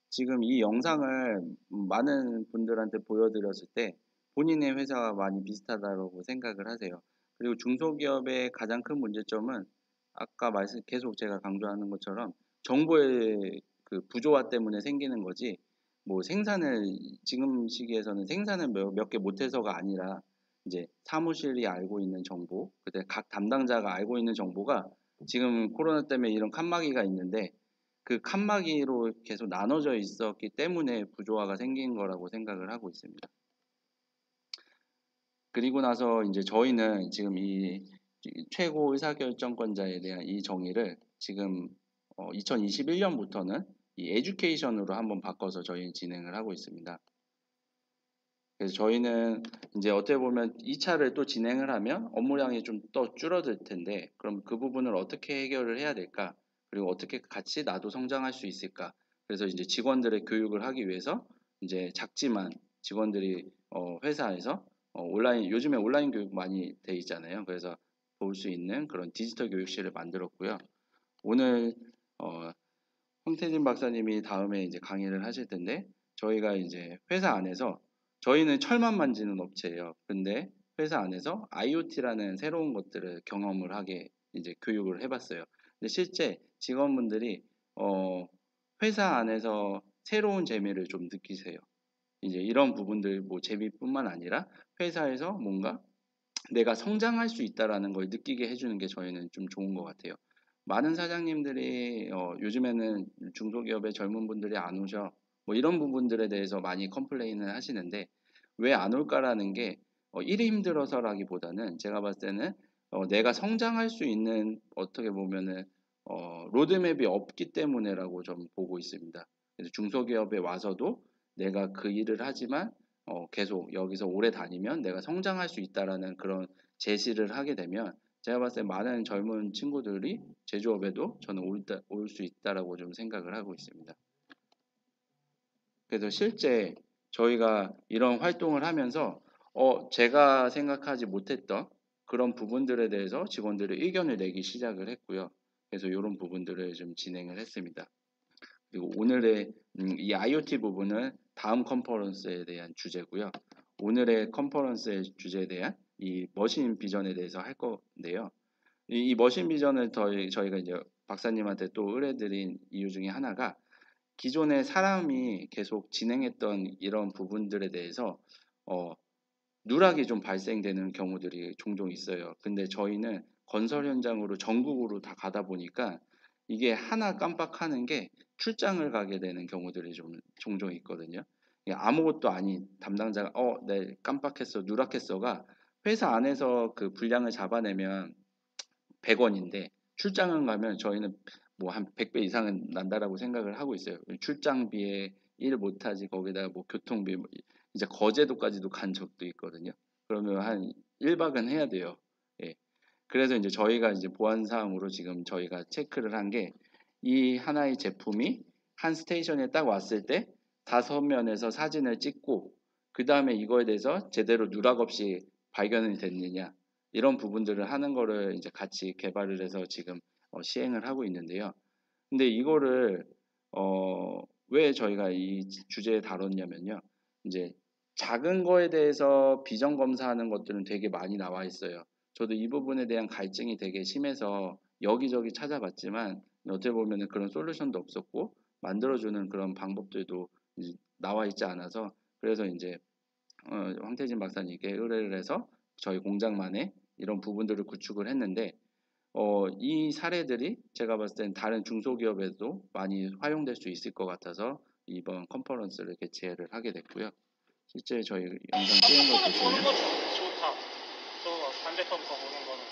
지금 이 영상을 많은 분들한테 보여드렸을 때 본인의 회사와 많이 비슷하다고 생각을 하세요. 그리고 중소기업의 가장 큰 문제점은 아까 계속 제가 강조하는 것처럼 정보의 그 부조화 때문에 생기는 거지 뭐 생산을 지금 시기에서는 생산을 몇 개 못해서가 아니라 이제 사무실이 알고 있는 정보, 그때 각 담당자가 알고 있는 정보가 지금 코로나 때문에 이런 칸막이가 있는데 그 칸막이로 계속 나눠져 있었기 때문에 부조화가 생긴 거라고 생각을 하고 있습니다. 그리고 나서 이제 저희는 지금 이 최고 의사결정권자에 대한 이 정의를 지금 2021년부터는 이 에듀케이션으로 한번 바꿔서 저희는 진행을 하고 있습니다. 그래서 저희는 이제 어떻게 보면 2차를 또 진행을 하면 업무량이 좀 더 줄어들 텐데 그럼 그 부분을 어떻게 해결을 해야 될까? 그리고 어떻게 같이 나도 성장할 수 있을까? 그래서 이제 직원들의 교육을 하기 위해서 이제 작지만 직원들이 회사에서 요즘에 온라인 교육 많이 돼 있잖아요. 그래서 볼 수 있는 그런 디지털 교육실을 만들었고요. 오늘 황태진 박사님이 다음에 이제 강의를 하실 텐데 저희가 이제 회사 안에서 저희는 철만 만지는 업체예요. 근데 회사 안에서 IoT라는 새로운 것들을 경험을 하게 이제 교육을 해봤어요. 근데 실제 직원분들이 회사 안에서 새로운 재미를 좀 느끼세요. 이제 이런 부분들 뭐 재미뿐만 아니라 회사에서 뭔가 내가 성장할 수 있다라는 걸 느끼게 해주는 게 저희는 좀 좋은 것 같아요. 많은 사장님들이 요즘에는 중소기업의 젊은 분들이 안 오셔 뭐 이런 부분들에 대해서 많이 컴플레인을 하시는데 왜 안 올까라는 게 일이 힘들어서라기보다는 제가 봤을 때는 내가 성장할 수 있는 어떻게 보면은 로드맵이 없기 때문에라고 좀 보고 있습니다. 그래서 중소기업에 와서도 내가 그 일을 하지만 계속 여기서 오래 다니면 내가 성장할 수 있다라는 그런 제시를 하게 되면 제가 봤을 때 많은 젊은 친구들이 제조업에도 저는 올 수 있다라고 좀 생각을 하고 있습니다. 그래서 실제 저희가 이런 활동을 하면서 제가 생각하지 못했던 그런 부분들에 대해서 직원들의 의견을 내기 시작을 했고요. 그래서 이런 부분들을 좀 진행을 했습니다. 그리고 오늘의 이 IoT 부분은 다음 컨퍼런스에 대한 주제고요. 오늘의 컨퍼런스의 주제에 대한 이 머신 비전에 대해서 할 건데요. 이 머신 비전을 저희가 이제 박사님한테 또 의뢰드린 이유 중에 하나가 기존에 사람이 계속 진행했던 이런 부분들에 대해서 누락이 좀 발생되는 경우들이 종종 있어요. 근데 저희는 건설 현장으로 전국으로 다 가다 보니까 이게 하나 깜빡하는 게 출장을 가게 되는 경우들이 좀 종종 있거든요. 이게 아무것도 아닌 담당자가 네, 깜빡했어, 누락했어가 회사 안에서 그 분량을 잡아내면 100원인데 출장을 가면 저희는 뭐 한 100배 이상은 난다라고 생각을 하고 있어요. 출장비에 일 못하지 거기다가 뭐 교통비 이제 거제도까지도 간 적도 있거든요. 그러면 한 1박은 해야 돼요. 예. 그래서 이제 저희가 이제 보안 사항으로 지금 저희가 체크를 한 게 이 하나의 제품이 한 스테이션에 딱 왔을 때 5면에서 사진을 찍고 그 다음에 이거에 대해서 제대로 누락 없이 발견이 됐느냐 이런 부분들을 하는 거를 이제 같이 개발을 해서 지금 시행을 하고 있는데요. 근데 이거를 왜 저희가 이 주제에 다뤘냐면요. 이제 작은 거에 대해서 비전 검사하는 것들은 되게 많이 나와 있어요. 저도 이 부분에 대한 갈증이 되게 심해서 여기저기 찾아봤지만 어떻게 보면은 그런 솔루션도 없었고 만들어주는 그런 방법들도 이제 나와 있지 않아서 그래서 이제 황태진 박사님께 의뢰를 해서 저희 공장만에 이런 부분들을 구축을 했는데 이 사례들이 제가 봤을 땐 다른 중소기업에도 많이 활용될 수 있을 것 같아서 이번 컨퍼런스를 개최를 하게 됐고요. 실제 저희 영상 찍은 거 보시면 좋다. 저 반대편부터 보는 거는.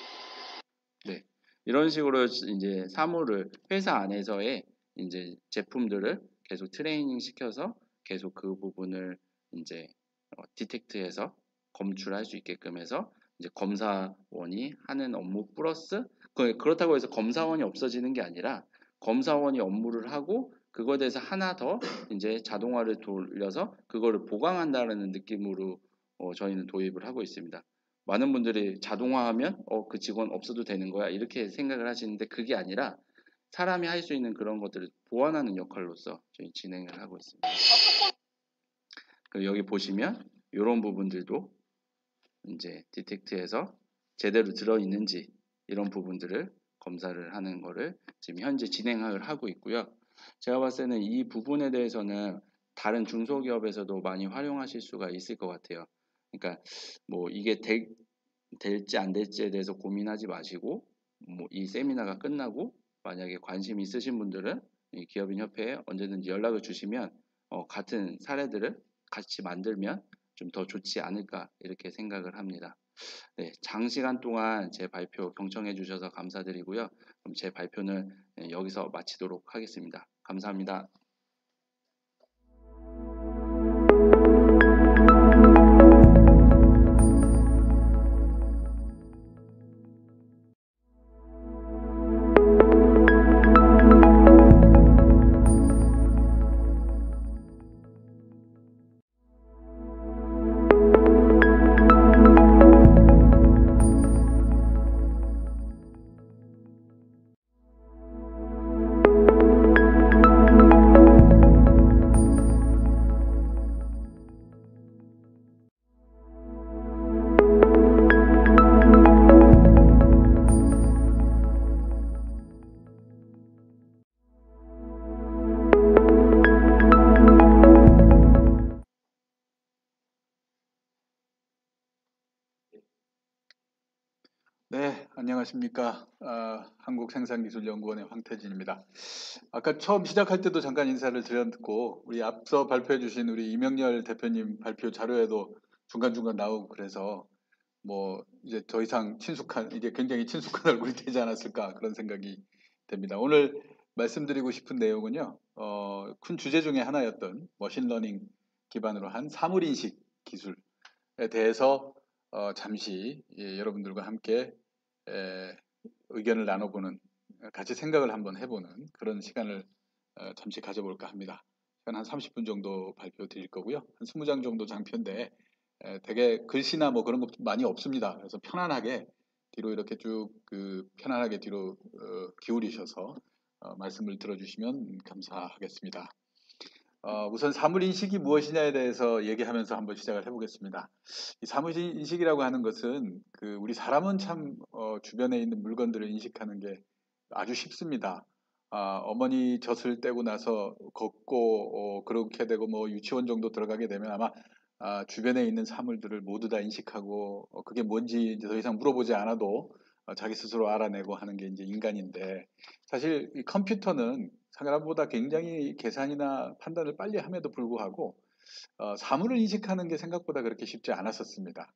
네. 이런 식으로 이제 사무를 회사 안에서의 이제 제품들을 계속 트레이닝 시켜서 계속 그 부분을 이제 디텍트해서 검출할 수 있게끔 해서 이제 검사원이 하는 업무 플러스 그렇다고 해서 검사원이 없어지는 게 아니라 검사원이 업무를 하고 그거에 대해서 하나 더 이제 자동화를 돌려서 그거를 보강한다는 느낌으로 저희는 도입을 하고 있습니다. 많은 분들이 자동화하면 그 직원 없어도 되는 거야 이렇게 생각을 하시는데 그게 아니라 사람이 할 수 있는 그런 것들을 보완하는 역할로서 저희 진행을 하고 있습니다. 여기 보시면 이런 부분들도 이제 디텍트해서 제대로 들어있는지 이런 부분들을 검사를 하는 거를 지금 현재 진행을 하고 있고요. 제가 봤을 때는 이 부분에 대해서는 다른 중소기업에서도 많이 활용하실 수가 있을 것 같아요. 그러니까 뭐 이게 될지 안 될지에 대해서 고민하지 마시고 뭐 이 세미나가 끝나고 만약에 관심 있으신 분들은 이 기업인 협회에 언제든지 연락을 주시면 같은 사례들을 같이 만들면 좀 더 좋지 않을까 이렇게 생각을 합니다. 네, 장시간 동안 제 발표 경청해 주셔서 감사드리고요. 그럼 제 발표는 여기서 마치도록 하겠습니다. 감사합니다. 네, 안녕하십니까. 한국생산기술연구원의 황태진입니다. 아까 처음 시작할 때도 잠깐 인사를 드렸고, 우리 앞서 발표해 주신 우리 이명렬 대표님 발표 자료에도 중간중간 나오고 그래서 뭐 이제 더 이상 이제 굉장히 친숙한 얼굴이 되지 않았을까 그런 생각이 됩니다. 오늘 말씀드리고 싶은 내용은요, 큰 주제 중에 하나였던 머신러닝 기반으로 한 사물인식 기술에 대해서 잠시 여러분들과 함께 의견을 나눠보는, 같이 생각을 한번 해보는 그런 시간을 잠시 가져볼까 합니다. 한 30분 정도 발표 드릴 거고요. 한 20장 정도 장표인데 되게 글씨나 뭐 그런 거 많이 없습니다. 그래서 편안하게 뒤로 이렇게 쭉 편안하게 뒤로 기울이셔서 말씀을 들어주시면 감사하겠습니다. 우선 사물인식이 무엇이냐에 대해서 얘기하면서 한번 시작을 해보겠습니다. 이 사물인식이라고 하는 것은 우리 사람은 참 주변에 있는 물건들을 인식하는 게 아주 쉽습니다. 어머니 젖을 떼고 나서 걷고 그렇게 되고 뭐 유치원 정도 들어가게 되면 아마 주변에 있는 사물들을 모두 다 인식하고 그게 뭔지 이제 더 이상 물어보지 않아도 자기 스스로 알아내고 하는 게 이제 인간인데, 사실 이 컴퓨터는 사람보다 굉장히 계산이나 판단을 빨리 함에도 불구하고 사물을 인식하는 게 생각보다 그렇게 쉽지 않았었습니다.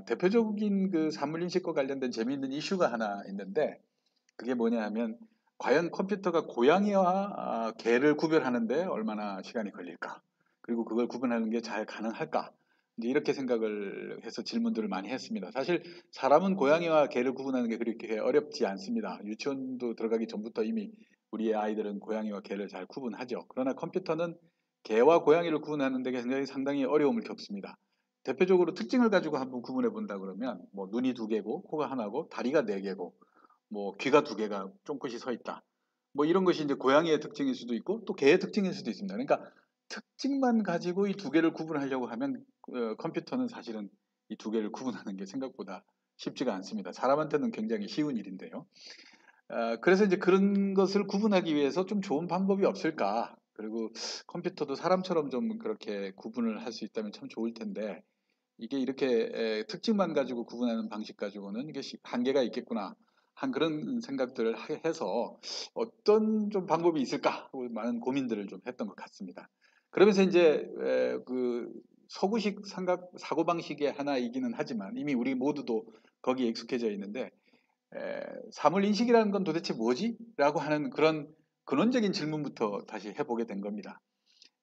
대표적인 사물 인식과 관련된 재미있는 이슈가 하나 있는데, 그게 뭐냐 하면 과연 컴퓨터가 고양이와 개를 구별하는데 얼마나 시간이 걸릴까? 그리고 그걸 구분하는 게 잘 가능할까? 이제 이렇게 생각을 해서 질문들을 많이 했습니다. 사실 사람은 고양이와 개를 구분하는 게 그렇게 어렵지 않습니다. 유치원도 들어가기 전부터 이미 우리의 아이들은 고양이와 개를 잘 구분하죠. 그러나 컴퓨터는 개와 고양이를 구분하는 데 굉장히 상당히 어려움을 겪습니다. 대표적으로 특징을 가지고 한번 구분해 본다 그러면 뭐 눈이 2개고 코가 하나고 다리가 4개고 뭐 귀가 2개가 쫑긋이 서 있다. 뭐 이런 것이 이제 고양이의 특징일 수도 있고 또 개의 특징일 수도 있습니다. 그러니까 특징만 가지고 이 2개를 구분하려고 하면 컴퓨터는 사실은 이 2개를 구분하는 게 생각보다 쉽지가 않습니다. 사람한테는 굉장히 쉬운 일인데요. 그래서 이제 그런 것을 구분하기 위해서 좀 좋은 방법이 없을까? 그리고 컴퓨터도 사람처럼 좀 그렇게 구분을 할 수 있다면 참 좋을 텐데, 이게 이렇게 특징만 가지고 구분하는 방식 가지고는 이게 한계가 있겠구나 한 그런 생각들을 해서 어떤 좀 방법이 있을까 하고 많은 고민들을 좀 했던 것 같습니다. 그러면서 이제 서구식 사고방식의 하나이기는 하지만 이미 우리 모두도 거기에 익숙해져 있는데, 사물인식이라는 건 도대체 뭐지? 라고 하는 그런 근원적인 질문부터 다시 해보게 된 겁니다.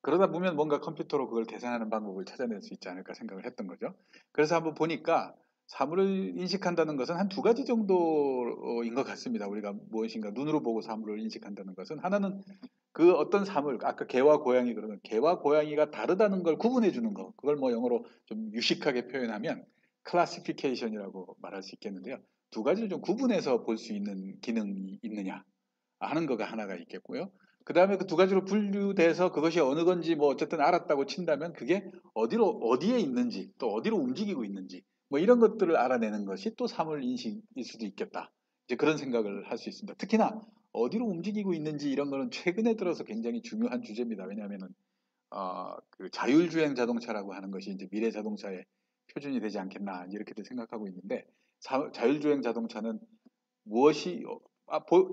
그러다 보면 뭔가 컴퓨터로 그걸 계산하는 방법을 찾아낼 수 있지 않을까 생각을 했던 거죠. 그래서 한번 보니까 사물을 인식한다는 것은 한 2가지 정도인 것 같습니다. 우리가 무엇인가 눈으로 보고 사물을 인식한다는 것은, 하나는 그 어떤 사물, 아까 개와 고양이 그러면 개와 고양이가 다르다는 걸 구분해 주는 거, 그걸 뭐 영어로 좀 유식하게 표현하면 클래시피케이션이라고 말할 수 있겠는데요. 2가지를 좀 구분해서 볼 수 있는 기능이 있느냐 하는 거가 하나가 있겠고요. 그 다음에 그 2가지로 분류돼서 그것이 어느 건지 뭐 어쨌든 알았다고 친다면 그게 어디에 있는지 또 어디로 움직이고 있는지 뭐 이런 것들을 알아내는 것이 또 사물 인식일 수도 있겠다. 이제 그런 생각을 할 수 있습니다. 특히나 어디로 움직이고 있는지 이런 거는 최근에 들어서 굉장히 중요한 주제입니다. 왜냐하면은 그 자율주행 자동차라고 하는 것이 이제 미래 자동차의 표준이 되지 않겠나 이렇게들 생각하고 있는데 자율주행 자동차는 무엇이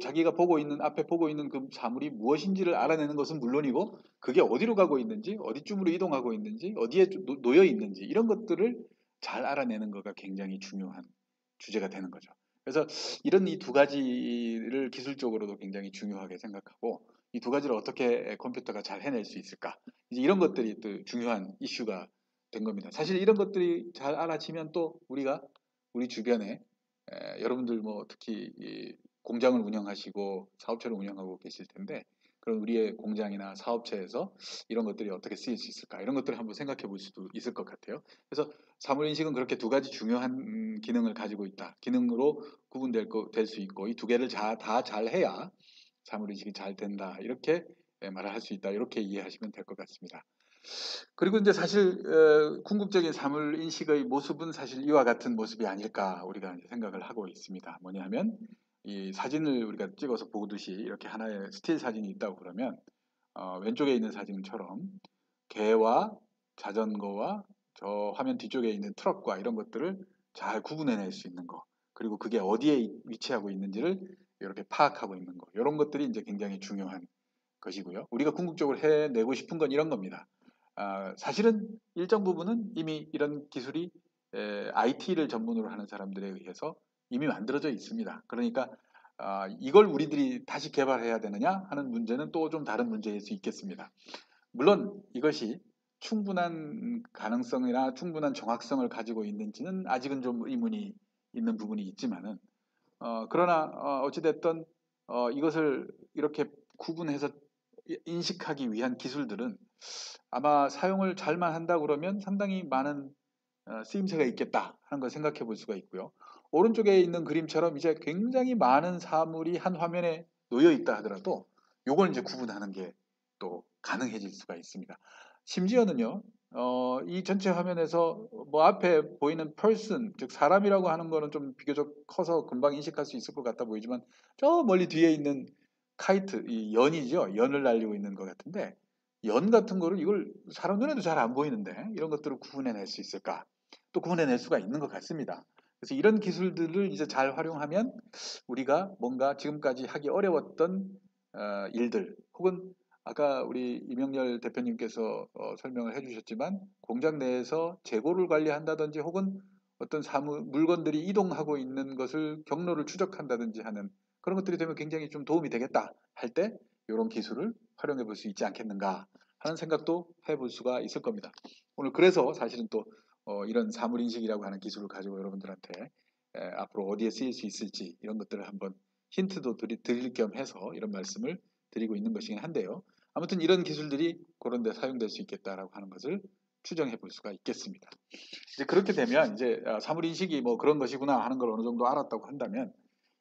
자기가 보고 있는 앞에 보고 있는 그 사물이 무엇인지를 알아내는 것은 물론이고 그게 어디로 가고 있는지 어디쯤으로 이동하고 있는지 어디에 놓여 있는지 이런 것들을 잘 알아내는 거가 굉장히 중요한 주제가 되는 거죠. 그래서 이런 이 두 가지를 기술적으로도 굉장히 중요하게 생각하고 이 두 가지를 어떻게 컴퓨터가 잘 해낼 수 있을까 이제 이런 것들이 또 중요한 이슈가 된 겁니다. 사실 이런 것들이 잘 알아지면 또 우리가 우리 주변에 여러분들 뭐 특히 이 공장을 운영하시고 사업체를 운영하고 계실 텐데 그런 우리의 공장이나 사업체에서 이런 것들이 어떻게 쓰일 수 있을까 이런 것들을 한번 생각해 볼 수도 있을 것 같아요. 그래서 사물인식은 그렇게 두 가지 중요한 기능을 가지고 있다. 기능으로 구분될 수 있고 이 두 개를 다 잘해야 사물인식이 잘 된다. 이렇게 말을 할 수 있다. 이렇게 이해하시면 될 것 같습니다. 그리고 이제 사실 궁극적인 사물 인식의 모습은 사실 이와 같은 모습이 아닐까 우리가 이제 생각을 하고 있습니다. 뭐냐면 이 사진을 우리가 찍어서 보듯이 이렇게 하나의 스틸 사진이 있다고 그러면 왼쪽에 있는 사진처럼 개와 자전거와 저 화면 뒤쪽에 있는 트럭과 이런 것들을 잘 구분해낼 수 있는 거 그리고 그게 어디에 위치하고 있는지를 이렇게 파악하고 있는 거 이런 것들이 이제 굉장히 중요한 것이고요. 우리가 궁극적으로 해내고 싶은 건 이런 겁니다. 사실은 일정 부분은 이미 이런 기술이 IT를 전문으로 하는 사람들에 의해서 이미 만들어져 있습니다. 그러니까 이걸 우리들이 다시 개발해야 되느냐 하는 문제는 또 좀 다른 문제일 수 있겠습니다. 물론 이것이 충분한 가능성이나 충분한 정확성을 가지고 있는지는 아직은 좀 의문이 있는 부분이 있지만은 그러나 어찌됐든 이것을 이렇게 구분해서 인식하기 위한 기술들은 아마 사용을 잘만 한다 그러면 상당히 많은 쓰임새가 있겠다 하는 걸 생각해 볼 수가 있고요. 오른쪽에 있는 그림처럼 이제 굉장히 많은 사물이 한 화면에 놓여 있다 하더라도 요걸 이제 구분하는 게 또 가능해질 수가 있습니다. 심지어는요, 이 전체 화면에서 뭐 앞에 보이는 person, 즉 사람이라고 하는 거는 좀 비교적 커서 금방 인식할 수 있을 것 같아 보이지만 저 멀리 뒤에 있는 카이트, 이 연이죠. 연을 날리고 있는 것 같은데 연 같은 거를 이걸 사람 눈에도 잘 안 보이는데 이런 것들을 구분해낼 수 있을까? 또 구분해낼 수가 있는 것 같습니다. 그래서 이런 기술들을 이제 잘 활용하면 우리가 뭔가 지금까지 하기 어려웠던 일들 혹은 아까 우리 이명렬 대표님께서 설명을 해주셨지만 공장 내에서 재고를 관리한다든지 혹은 어떤 물건들이 이동하고 있는 것을 경로를 추적한다든지 하는 그런 것들이 되면 굉장히 좀 도움이 되겠다 할 때 이런 기술을 활용해 볼 수 있지 않겠는가 하는 생각도 해볼 수가 있을 겁니다. 오늘 그래서 사실은 또 이런 사물인식이라고 하는 기술을 가지고 여러분들한테 앞으로 어디에 쓰일 수 있을지 이런 것들을 한번 힌트도 드릴 겸 해서 이런 말씀을 드리고 있는 것이긴 한데요. 아무튼 이런 기술들이 그런 데 사용될 수 있겠다라고 하는 것을 추정해 볼 수가 있겠습니다. 이제 그렇게 되면 이제 사물인식이 뭐 그런 것이구나 하는 걸 어느 정도 알았다고 한다면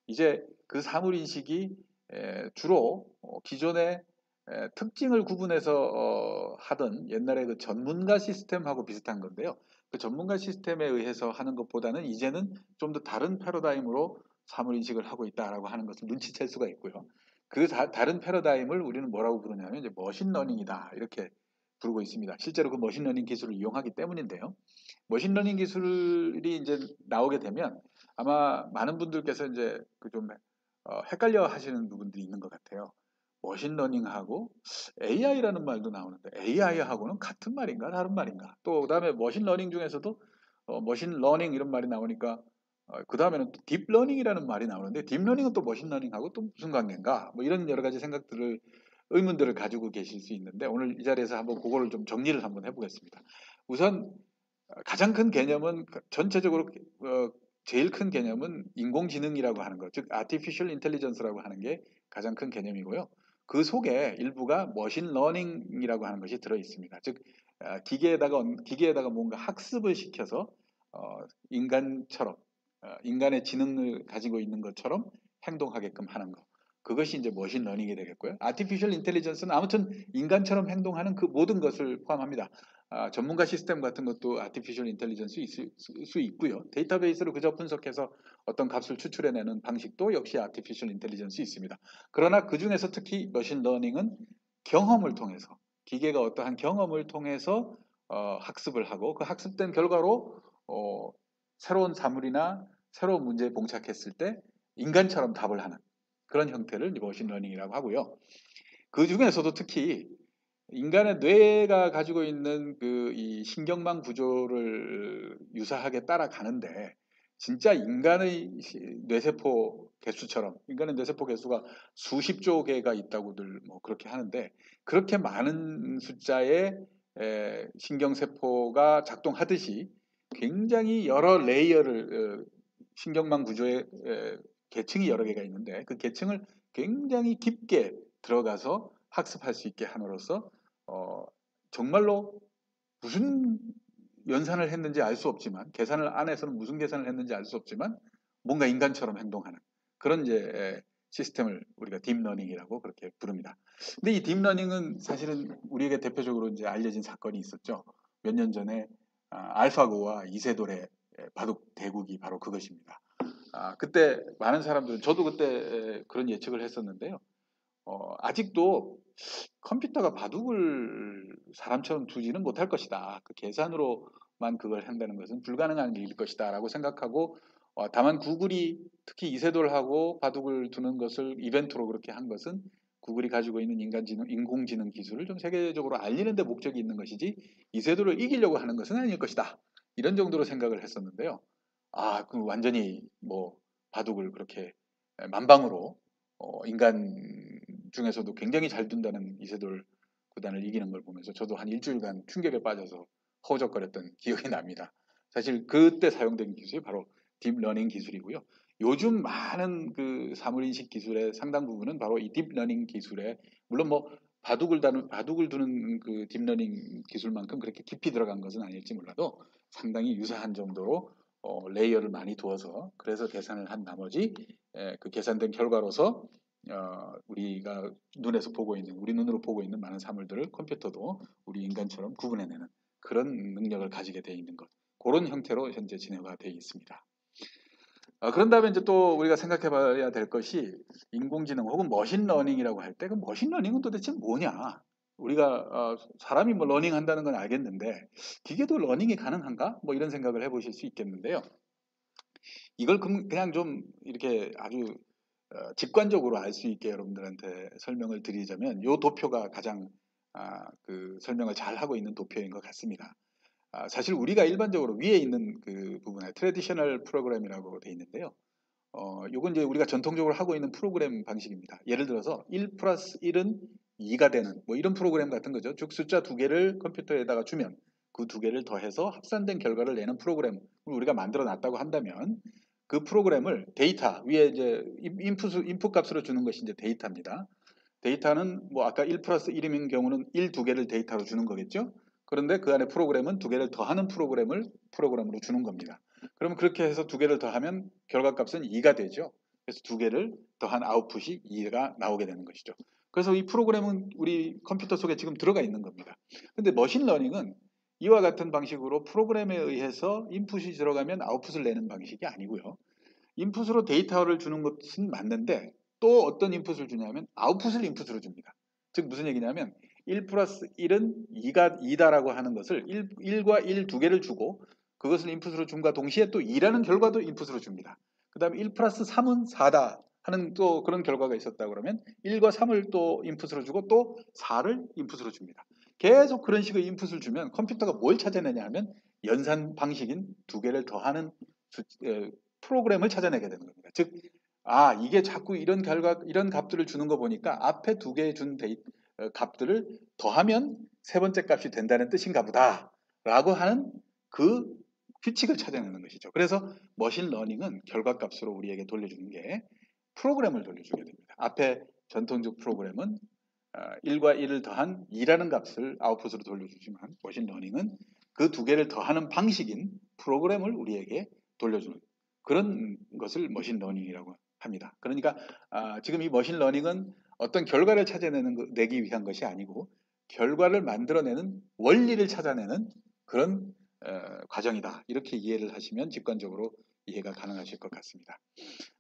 이제 그 사물인식이 주로 기존의 특징을 구분해서 하던 옛날에 그 전문가 시스템하고 비슷한 건데요. 그 전문가 시스템에 의해서 하는 것보다는 이제는 좀 더 다른 패러다임으로 사물인식을 하고 있다라고 하는 것을 눈치챌 수가 있고요. 그 다른 패러다임을 우리는 뭐라고 부르냐면 이제 머신러닝이다 이렇게 부르고 있습니다. 실제로 그 머신러닝 기술을 이용하기 때문인데요. 머신러닝 기술이 이제 나오게 되면 아마 많은 분들께서 이제 그 좀 헷갈려 하시는 부분들이 있는 것 같아요. 머신러닝하고 AI라는 말도 나오는데 AI하고는 같은 말인가 다른 말인가? 또 그다음에 머신러닝 중에서도 머신러닝 이런 말이 나오니까 그 다음에는 또 딥러닝이라는 말이 나오는데 딥러닝은 또 머신러닝하고 또 무슨 관계인가? 뭐 이런 여러 가지 생각들을 의문들을 가지고 계실 수 있는데 오늘 이 자리에서 한번 그거를 좀 정리를 한번 해보겠습니다. 우선 가장 큰 개념은 전체적으로 제일 큰 개념은 인공지능이라고 하는 것, 즉 artificial intelligence라고 하는 게 가장 큰 개념이고요. 그 속에 일부가 머신러닝이라고 하는 것이 들어 있습니다. 즉 기계에다가 뭔가 학습을 시켜서 인간처럼 인간의 지능을 가지고 있는 것처럼 행동하게끔 하는 것. 그것이 이제 머신러닝이 되겠고요. artificial intelligence는 아무튼 인간처럼 행동하는 그 모든 것을 포함합니다. 전문가 시스템 같은 것도 아티피셜 인텔리전스 있을 수 있고요. 데이터베이스를 그저 분석해서 어떤 값을 추출해내는 방식도 역시 아티피셜 인텔리전스 있습니다. 그러나 그 중에서 특히 머신러닝은 경험을 통해서 기계가 어떠한 경험을 통해서 학습을 하고 그 학습된 결과로 새로운 사물이나 새로운 문제에 봉착했을 때 인간처럼 답을 하는 그런 형태를 머신러닝이라고 하고요. 그 중에서도 특히 인간의 뇌가 가지고 있는 이 신경망 구조를 유사하게 따라가는데 진짜 인간의 뇌세포 개수처럼 인간의 뇌세포 개수가 수십조 개가 있다고들 뭐 그렇게 하는데 그렇게 많은 숫자의 신경세포가 작동하듯이 굉장히 여러 레이어를 신경망 구조의 계층이 여러 개가 있는데 그 계층을 굉장히 깊게 들어가서 학습할 수 있게 함으로써 정말로 무슨 연산을 했는지 알 수 없지만 계산을 안에서는 무슨 계산을 했는지 알 수 없지만 뭔가 인간처럼 행동하는 그런 이제 시스템을 우리가 딥러닝이라고 그렇게 부릅니다. 근데 이 딥러닝은 사실은 우리에게 대표적으로 이제 알려진 사건이 있었죠. 몇 년 전에 알파고와 이세돌의 바둑 대국이 바로 그것입니다. 그때 많은 사람들 저도 그때 그런 예측을 했었는데요. 아직도 컴퓨터가 바둑을 사람처럼 두지는 못할 것이다. 그 계산으로만 그걸 한다는 것은 불가능한 일일 것이다 라고 생각하고 다만 구글이 특히 이세돌하고 바둑을 두는 것을 이벤트로 그렇게 한 것은 구글이 가지고 있는 인공지능 기술을 좀 세계적으로 알리는 데 목적이 있는 것이지 이세돌을 이기려고 하는 것은 아닐 것이다. 이런 정도로 생각을 했었는데요. 그 완전히 뭐 바둑을 그렇게 만방으로 인간 중에서도 굉장히 잘 둔다는 이세돌 구단을 이기는 걸 보면서 저도 한 일주일간 충격에 빠져서 허우적거렸던 기억이 납니다. 사실 그때 사용된 기술이 바로 딥러닝 기술이고요. 요즘 많은 그 사물인식 기술의 상당 부분은 바로 이 딥러닝 기술에 물론 뭐 바둑을 두는 그 딥러닝 기술만큼 그렇게 깊이 들어간 것은 아닐지 몰라도 상당히 유사한 정도로 레이어를 많이 두어서 그래서 계산을 한 나머지 그 계산된 결과로서 우리가 우리 눈으로 보고 있는 많은 사물들을 컴퓨터도 우리 인간처럼 구분해내는 그런 능력을 가지게 되어 있는 것. 그런 형태로 현재 진행화 되어 있습니다. 그런 다음에 이제 또 우리가 생각해 봐야 될 것이 인공지능 혹은 머신러닝이라고 할 때 그 머신러닝은 도대체 뭐냐? 우리가 사람이 뭐 러닝 한다는 건 알겠는데 기계도 러닝이 가능한가? 뭐 이런 생각을 해보실 수 있겠는데요. 이걸 그냥 좀 이렇게 아주 직관적으로 알 수 있게 여러분들한테 설명을 드리자면 이 도표가 가장 그 설명을 잘 하고 있는 도표인 것 같습니다. 사실 우리가 일반적으로 위에 있는 그 부분에 트래디셔널 프로그램이라고 되어 있는데요. 요건 이제 우리가 전통적으로 하고 있는 프로그램 방식입니다. 예를 들어서 1 플러스 1은 2가 되는 뭐 이런 프로그램 같은 거죠. 즉 숫자 두 개를 컴퓨터에다가 주면 그 두 개를 더해서 합산된 결과를 내는 프로그램을 우리가 만들어 놨다고 한다면 그 프로그램을 데이터 위에 이제 인풋 값으로 주는 것이 이제 데이터입니다. 데이터는 뭐 아까 1 플러스 1이면 경우는 1, 두 개를 데이터로 주는 거겠죠. 그런데 그 안에 프로그램은 두 개를 더하는 프로그램으로 주는 겁니다. 그러면 그렇게 해서 두 개를 더하면 결과값은 2가 되죠. 그래서 두 개를 더한 아웃풋이 2가 나오게 되는 것이죠. 그래서 이 프로그램은 우리 컴퓨터 속에 지금 들어가 있는 겁니다. 근데 머신러닝은 이와 같은 방식으로 프로그램에 의해서 인풋이 들어가면 아웃풋을 내는 방식이 아니고요. 인풋으로 데이터를 주는 것은 맞는데 또 어떤 인풋을 주냐면 아웃풋을 인풋으로 줍니다. 즉 무슨 얘기냐면 1 플러스 1은 2다라고 하는 것을 1과 1 두 개를 주고 그것을 인풋으로 줌과 동시에 또 2라는 결과도 인풋으로 줍니다. 그 다음에 1 플러스 3은 4다 하는 또 그런 결과가 있었다 그러면 1과 3을 또 인풋으로 주고 또 4를 인풋으로 줍니다. 계속 그런 식의 인풋을 주면 컴퓨터가 뭘 찾아내냐 하면 연산 방식인 두 개를 더하는 프로그램을 찾아내게 되는 겁니다. 즉, 이게 자꾸 이런 값들을 주는 거 보니까 앞에 두 개 준 값들을 더하면 세 번째 값이 된다는 뜻인가 보다 라고 하는 그 규칙을 찾아내는 것이죠. 그래서 머신러닝은 결과값으로 우리에게 돌려주는 게 프로그램을 돌려주게 됩니다. 앞에 전통적 프로그램은 1과 1을 더한 2라는 값을 아웃풋으로 돌려주지만 머신러닝은 그 두 개를 더하는 방식인 프로그램을 우리에게 돌려주는 그런 것을 머신러닝이라고 합니다. 그러니까 지금 이 머신러닝은 어떤 결과를 찾아내기 위한 것이 아니고 결과를 만들어내는 원리를 찾아내는 그런 과정이다. 이렇게 이해를 하시면 직관적으로 이해가 가능하실 것 같습니다.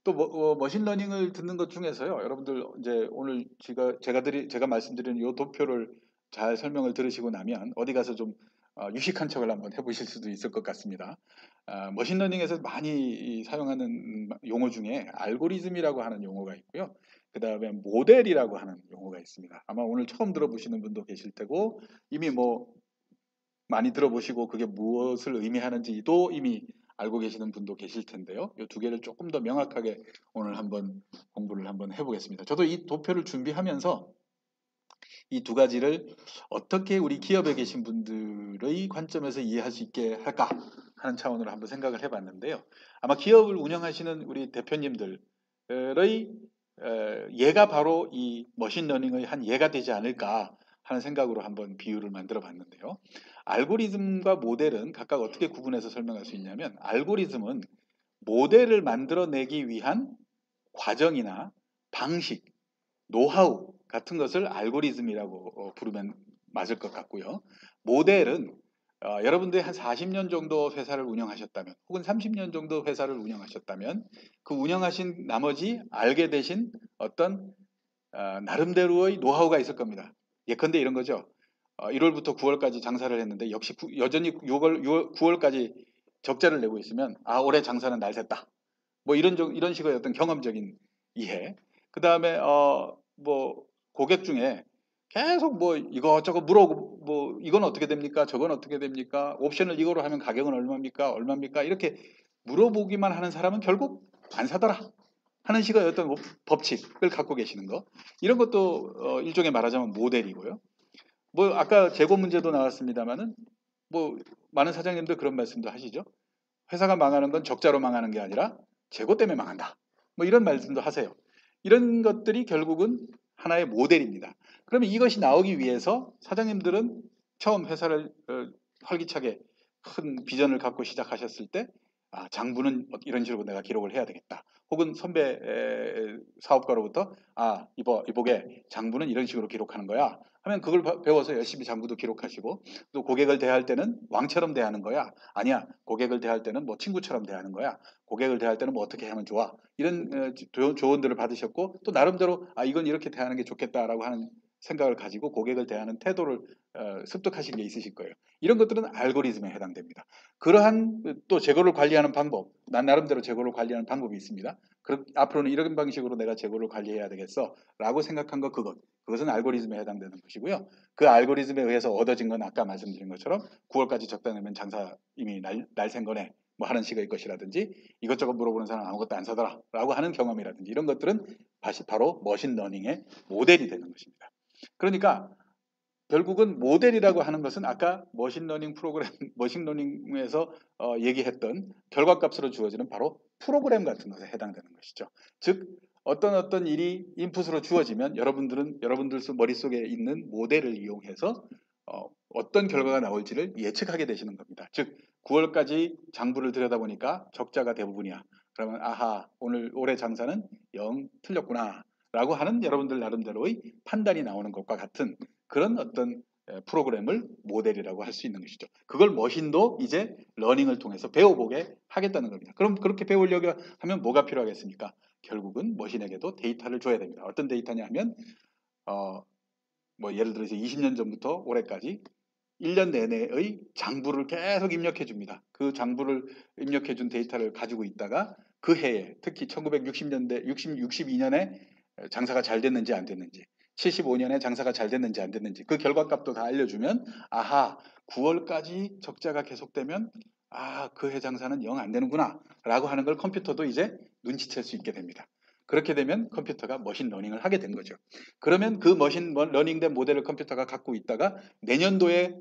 또 머신러닝을 듣는 것 중에서요, 여러분들 이제 오늘 제가 말씀드리는 이 도표를 잘 설명을 들으시고 나면 어디 가서 좀 유식한 척을 한번 해보실 수도 있을 것 같습니다. 머신러닝에서 많이 사용하는 용어 중에 알고리즘이라고 하는 용어가 있고요. 그 다음에 모델이라고 하는 용어가 있습니다. 아마 오늘 처음 들어보시는 분도 계실 테고 이미 뭐 많이 들어보시고 그게 무엇을 의미하는지도 이미 알고 계시는 분도 계실 텐데요. 이 두 개를 조금 더 명확하게 오늘 한번 공부를 한번 해보겠습니다. 저도 이 도표를 준비하면서 이 두 가지를 어떻게 우리 기업에 계신 분들의 관점에서 이해할 수 있게 할까 하는 차원으로 한번 생각을 해봤는데요. 아마 기업을 운영하시는 우리 대표님들의 예가 바로 이 머신러닝의 한 예가 되지 않을까 하는 생각으로 한번 비유를 만들어 봤는데요. 알고리즘과 모델은 각각 어떻게 구분해서 설명할 수 있냐면, 알고리즘은 모델을 만들어내기 위한 과정이나 방식, 노하우 같은 것을 알고리즘이라고 부르면 맞을 것 같고요. 모델은 여러분들이 한 40년 정도 회사를 운영하셨다면 혹은 30년 정도 회사를 운영하셨다면 그 운영하신 나머지 알게 되신 어떤 나름대로의 노하우가 있을 겁니다. 예컨대 이런 거죠. 1월부터 9월까지 장사를 했는데 역시 여전히 9월까지 적자를 내고 있으면 올해 장사는 날 샜다. 뭐 이런 식의 어떤 경험적인 이해. 그 다음에 뭐 고객 중에 계속 뭐 이것저것 물어보고 뭐 이건 어떻게 됩니까? 저건 어떻게 됩니까? 옵션을 이거로 하면 가격은 얼마입니까? 이렇게 물어보기만 하는 사람은 결국 안 사더라 하는 식의 어떤 법칙을 갖고 계시는 거. 이런 것도 일종의 말하자면 모델이고요. 뭐 아까 재고 문제도 나왔습니다만은 뭐 많은 사장님들 그런 말씀도 하시죠. 회사가 망하는 건 적자로 망하는 게 아니라 재고 때문에 망한다. 뭐 이런 말씀도 하세요. 이런 것들이 결국은 하나의 모델입니다. 그러면 이것이 나오기 위해서 사장님들은 처음 회사를 활기차게 큰 비전을 갖고 시작하셨을 때 장부는 이런 식으로 내가 기록을 해야 되겠다. 혹은 선배 사업가로부터 이보게 장부는 이런 식으로 기록하는 거야 하면 그걸 배워서 열심히 장부도 기록하시고, 또 고객을 대할 때는 왕처럼 대하는 거야, 아니야 고객을 대할 때는 뭐 친구처럼 대하는 거야, 고객을 대할 때는 뭐 어떻게 하면 좋아, 이런 조언들을 받으셨고, 또 나름대로 이건 이렇게 대하는 게 좋겠다라고 하는 생각을 가지고 고객을 대하는 태도를 습득하신 게 있으실 거예요. 이런 것들은 알고리즘에 해당됩니다. 그러한 또 재고를 관리하는 방법, 난 나름대로 재고를 관리하는 방법이 있습니다. 앞으로는 이런 방식으로 내가 재고를 관리해야 되겠어 라고 생각한 거, 그것은 알고리즘에 해당되는 것이고요. 그 알고리즘에 의해서 얻어진 건 아까 말씀드린 것처럼 9월까지 적다 내면 장사 이미 날샌 거네 뭐 하는 식의 것이라든지, 이것저것 물어보는 사람 아무것도 안 사더라 라고 하는 경험이라든지, 이런 것들은 바로 머신러닝의 모델이 되는 것입니다. 그러니까 결국은 모델이라고 하는 것은 아까 머신러닝에서 얘기했던 결과값으로 주어지는 바로 프로그램 같은 것에 해당되는 것이죠. 즉 어떤 일이 인풋으로 주어지면 여러분들 머릿속에 있는 모델을 이용해서 어떤 결과가 나올지를 예측하게 되시는 겁니다. 즉 9월까지 장부를 들여다보니까 적자가 대부분이야. 그러면 올해 장사는 영 틀렸구나 라고 하는 여러분들 나름대로의 판단이 나오는 것과 같은 그런 어떤 프로그램을 모델이라고 할 수 있는 것이죠. 그걸 머신도 이제 러닝을 통해서 배워보게 하겠다는 겁니다. 그럼 그렇게 배우려고 하면 뭐가 필요하겠습니까? 결국은 머신에게도 데이터를 줘야 됩니다. 어떤 데이터냐 하면 뭐 예를 들어서 20년 전부터 올해까지 1년 내내의 장부를 계속 입력해 줍니다. 그 장부를 입력해 준 데이터를 가지고 있다가 그 해에, 특히 62년에 장사가 잘 됐는지 안 됐는지, 75년에 장사가 잘 됐는지 안 됐는지 그 결과값도 다 알려주면 9월까지 적자가 계속되면 그 해 장사는 영 안 되는구나 라고 하는 걸 컴퓨터도 이제 눈치챌 수 있게 됩니다. 그렇게 되면 컴퓨터가 머신러닝을 하게 된 거죠. 그러면 그 머신러닝된 모델을 컴퓨터가 갖고 있다가 내년도에,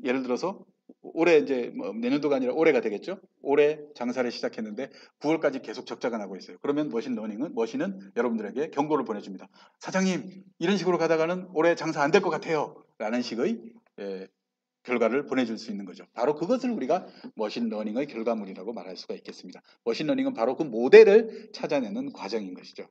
예를 들어서 올해 이제 내년도가 아니라 올해가 되겠죠. 올해 장사를 시작했는데 9월까지 계속 적자가 나고 있어요. 그러면 머신은 여러분들에게 경고를 보내줍니다. 사장님, 이런 식으로 가다가는 올해 장사 안 될 것 같아요 라는 식의 결과를 보내줄 수 있는 거죠. 바로 그것을 우리가 머신러닝의 결과물이라고 말할 수가 있겠습니다. 머신러닝은 바로 그 모델을 찾아내는 과정인 것이죠.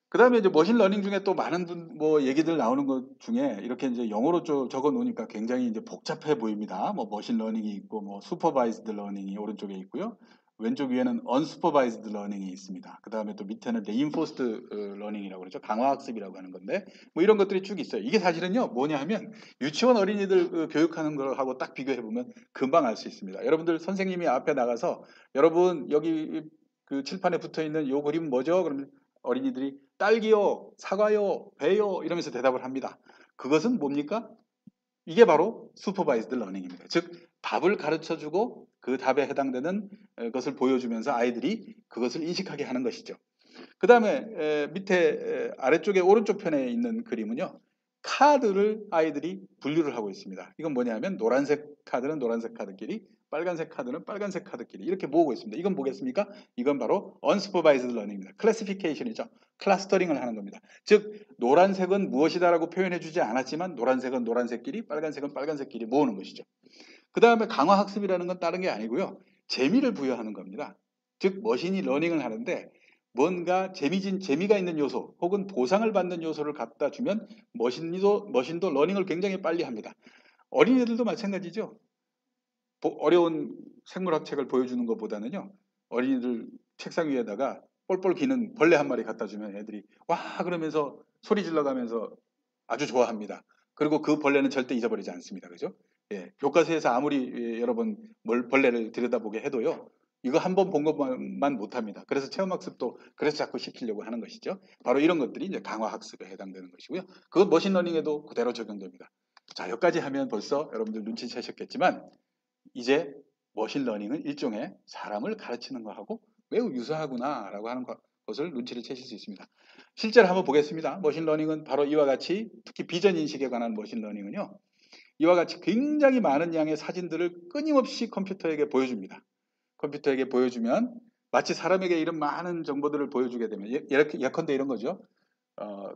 그다음에 이제 머신러닝 중에 또 많은 뭐 얘기들 나오는 것 중에 이렇게 이제 영어로 적어 놓으니까 굉장히 이제 복잡해 보입니다. 뭐 머신러닝이 있고 뭐 슈퍼바이즈드 러닝이 오른쪽에 있고요. 왼쪽 위에는 언슈퍼바이즈드 러닝이 있습니다. 그다음에 또 밑에는 레인포스트 러닝이라고 그러죠. 강화학습이라고 하는 건데 뭐 이런 것들이 쭉 있어요. 이게 사실은요 뭐냐 하면 유치원 어린이들 교육하는 거하고 딱 비교해 보면 금방 알 수 있습니다. 여러분들 선생님이 앞에 나가서 여러분 여기 그 칠판에 붙어 있는 요 그림은 뭐죠? 그러면 어린이들이 딸기요, 사과요, 배요 이러면서 대답을 합니다. 그것은 뭡니까? 이게 바로 슈퍼바이즈드 러닝입니다. 즉 답을 가르쳐주고 그 답에 해당되는 것을 보여주면서 아이들이 그것을 인식하게 하는 것이죠. 그 다음에 밑에 아래쪽에 오른쪽 편에 있는 그림은요. 카드를 아이들이 분류를 하고 있습니다. 이건 뭐냐면 노란색 카드는 노란색 카드끼리 빨간색 카드는 빨간색 카드끼리 이렇게 모으고 있습니다. 이건 뭐겠습니까? 이건 바로 unsupervised learning입니다. 클래시피케이션이죠. 클러스터링을 하는 겁니다. 즉 노란색은 무엇이다라고 표현해 주지 않았지만 노란색은 노란색끼리 빨간색은 빨간색끼리 모으는 것이죠. 그 다음에 강화학습이라는 건 다른 게 아니고요. 재미를 부여하는 겁니다. 즉 머신이 러닝을 하는데 뭔가 재미가 있는 요소 혹은 보상을 받는 요소를 갖다 주면 머신도 러닝을 굉장히 빨리 합니다. 어린이들도 마찬가지죠. 어려운 생물학 책을 보여주는 것보다는요. 어린이들 책상 위에다가 뻘뻘 기는 벌레 한 마리 갖다 주면 애들이 와 그러면서 소리 질러가면서 아주 좋아합니다. 그리고 그 벌레는 절대 잊어버리지 않습니다. 그죠? 예, 교과서에서 아무리 여러 번 벌레를 들여다보게 해도요. 이거 한 번 본 것만 못합니다. 그래서 체험학습도 그래서 자꾸 시키려고 하는 것이죠. 바로 이런 것들이 이제 강화학습에 해당되는 것이고요. 그건 머신러닝에도 그대로 적용됩니다. 자, 여기까지 하면 벌써 여러분들 눈치채셨겠지만 이제 머신러닝은 일종의 사람을 가르치는 것하고 매우 유사하구나라고 하는 것을 눈치를 채실 수 있습니다. 실제로 한번 보겠습니다. 머신러닝은 바로 이와 같이 특히 비전 인식에 관한 머신러닝은요. 이와 같이 굉장히 많은 양의 사진들을 끊임없이 컴퓨터에게 보여줍니다. 컴퓨터에게 보여주면 마치 사람에게 이런 많은 정보들을 보여주게 되면 이렇게 예컨대 이런 거죠.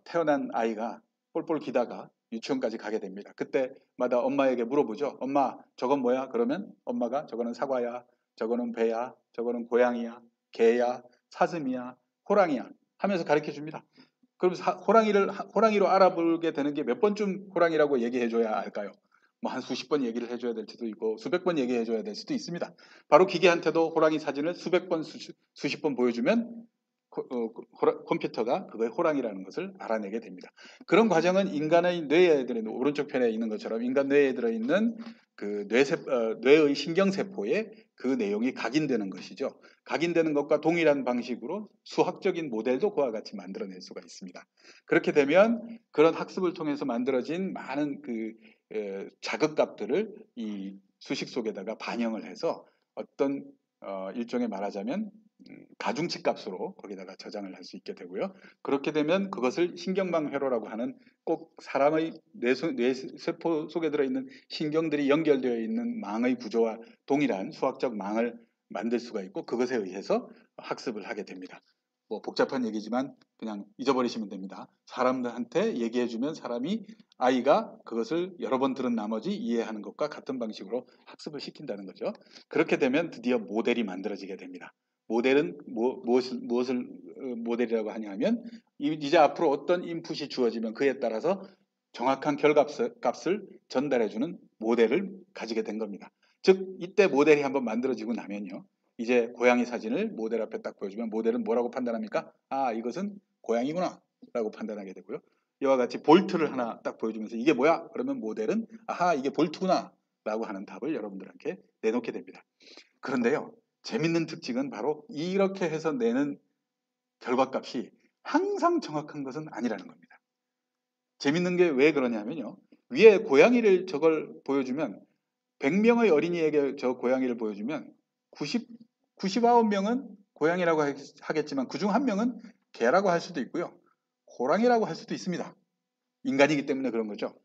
태어난 아이가 꼴꼴 기다가 유치원까지 가게 됩니다. 그때마다 엄마에게 물어보죠. 엄마 저건 뭐야? 그러면 엄마가 저거는 사과야, 저거는 배야, 저거는 고양이야, 개야, 사슴이야, 호랑이야 하면서 가르쳐 줍니다. 그럼 호랑이로 알아보게 되는 게 몇 번쯤 호랑이라고 얘기해 줘야 할까요? 뭐 한 수십 번 얘기를 해줘야 될 수도 있고 수백 번 얘기해 줘야 될 수도 있습니다. 바로 기계한테도 호랑이 사진을 수백 번 수십 번 보여주면 컴퓨터가 그거의 호랑이라는 것을 알아내게 됩니다. 그런 과정은 인간의 뇌에 들어있는 오른쪽 편에 있는 것처럼 인간 뇌에 들어있는 그 뇌의 신경세포에 그 내용이 각인되는 것이죠. 각인되는 것과 동일한 방식으로 수학적인 모델도 그와 같이 만들어낼 수가 있습니다. 그렇게 되면 그런 학습을 통해서 만들어진 많은 그 자극값들을 이 수식 속에다가 반영을 해서 어떤 일종의 말하자면 가중치 값으로 거기다가 저장을 할 수 있게 되고요. 그렇게 되면 그것을 신경망 회로라고 하는 꼭 사람의 뇌세포 속에 들어있는 신경들이 연결되어 있는 망의 구조와 동일한 수학적 망을 만들 수가 있고 그것에 의해서 학습을 하게 됩니다. 뭐 복잡한 얘기지만 그냥 잊어버리시면 됩니다. 사람들한테 얘기해주면 아이가 그것을 여러 번 들은 나머지 이해하는 것과 같은 방식으로 학습을 시킨다는 거죠. 그렇게 되면 드디어 모델이 만들어지게 됩니다. 모델은 무엇을 모델이라고 하냐면 이제 앞으로 어떤 인풋이 주어지면 그에 따라서 정확한 결과값을 전달해주는 모델을 가지게 된 겁니다. 즉 이때 모델이 한번 만들어지고 나면요. 이제 고양이 사진을 모델 앞에 딱 보여주면 모델은 뭐라고 판단합니까? 아 이것은 고양이구나 라고 판단하게 되고요. 이와 같이 볼트를 하나 딱 보여주면서 이게 뭐야? 그러면 모델은 아하 이게 볼트구나 라고 하는 답을 여러분들한테 내놓게 됩니다. 그런데요. 재밌는 특징은 바로 이렇게 해서 내는 결과값이 항상 정확한 것은 아니라는 겁니다. 재밌는 게 왜 그러냐면요. 위에 고양이를 저걸 보여주면 100명의 어린이에게 저 고양이를 보여주면 99명은 고양이라고 하겠지만 그중 한 명은 개라고 할 수도 있고요. 호랑이라고 할 수도 있습니다. 인간이기 때문에 그런 거죠.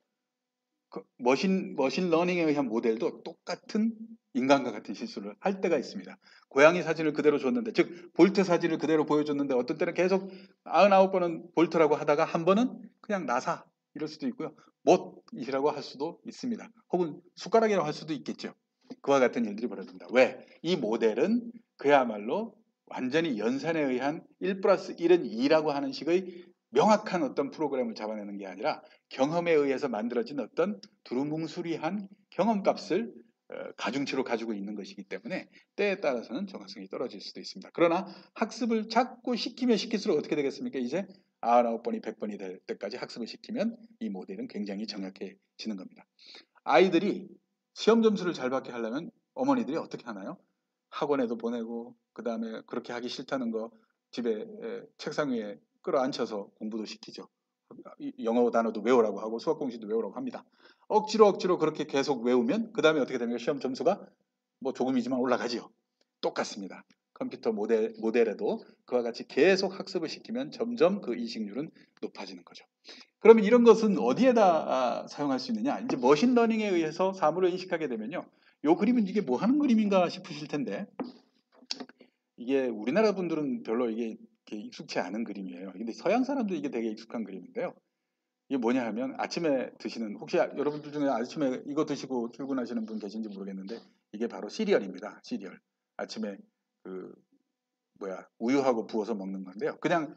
머신 러닝에 의한 모델도 똑같은 인간과 같은 실수를 할 때가 있습니다. 고양이 사진을 그대로 줬는데 즉 볼트 사진을 그대로 보여줬는데 어떤 때는 계속 99번은 볼트라고 하다가 한 번은 그냥 나사 이럴 수도 있고요. 못이라고 할 수도 있습니다. 혹은 숟가락이라고 할 수도 있겠죠. 그와 같은 일들이 벌어집니다. 왜? 이 모델은 그야말로 완전히 연산에 의한 1+1은 2라고 하는 식의 명확한 어떤 프로그램을 잡아내는 게 아니라 경험에 의해서 만들어진 어떤 두루뭉술이한 경험값을 가중치로 가지고 있는 것이기 때문에 때에 따라서는 정확성이 떨어질 수도 있습니다. 그러나 학습을 자꾸 시키면 시킬수록 어떻게 되겠습니까? 이제 99번이 100번이 될 때까지 학습을 시키면 이 모델은 굉장히 정확해지는 겁니다. 아이들이 시험 점수를 잘 받게 하려면 어머니들이 어떻게 하나요? 학원에도 보내고 그 다음에 그렇게 하기 싫다는 거 집에 책상 위에 끌어앉혀서 공부도 시키죠. 영어 단어도 외우라고 하고 수학 공식도 외우라고 합니다. 억지로 그렇게 계속 외우면 그 다음에 어떻게 됩니까? 시험 점수가 뭐 조금이지만 올라가지요. 똑같습니다. 컴퓨터 모델에도 그와 같이 계속 학습을 시키면 점점 그 이식률은 높아지는 거죠. 그러면 이런 것은 어디에다 사용할 수 있느냐? 이제 머신러닝에 의해서 사물을 인식하게 되면요. 요 그림은 이게 뭐 하는 그림인가 싶으실 텐데 이게 우리나라 분들은 별로 이게 익숙치 않은 그림이에요. 근데 서양 사람들 이게 되게 익숙한 그림인데요. 이게 뭐냐 하면 아침에 드시는 혹시 여러분들 중에 아침에 이거 드시고 출근하시는 분 계신지 모르겠는데 이게 바로 시리얼입니다. 시리얼. 아침에 그 우유하고 부어서 먹는 건데요. 그냥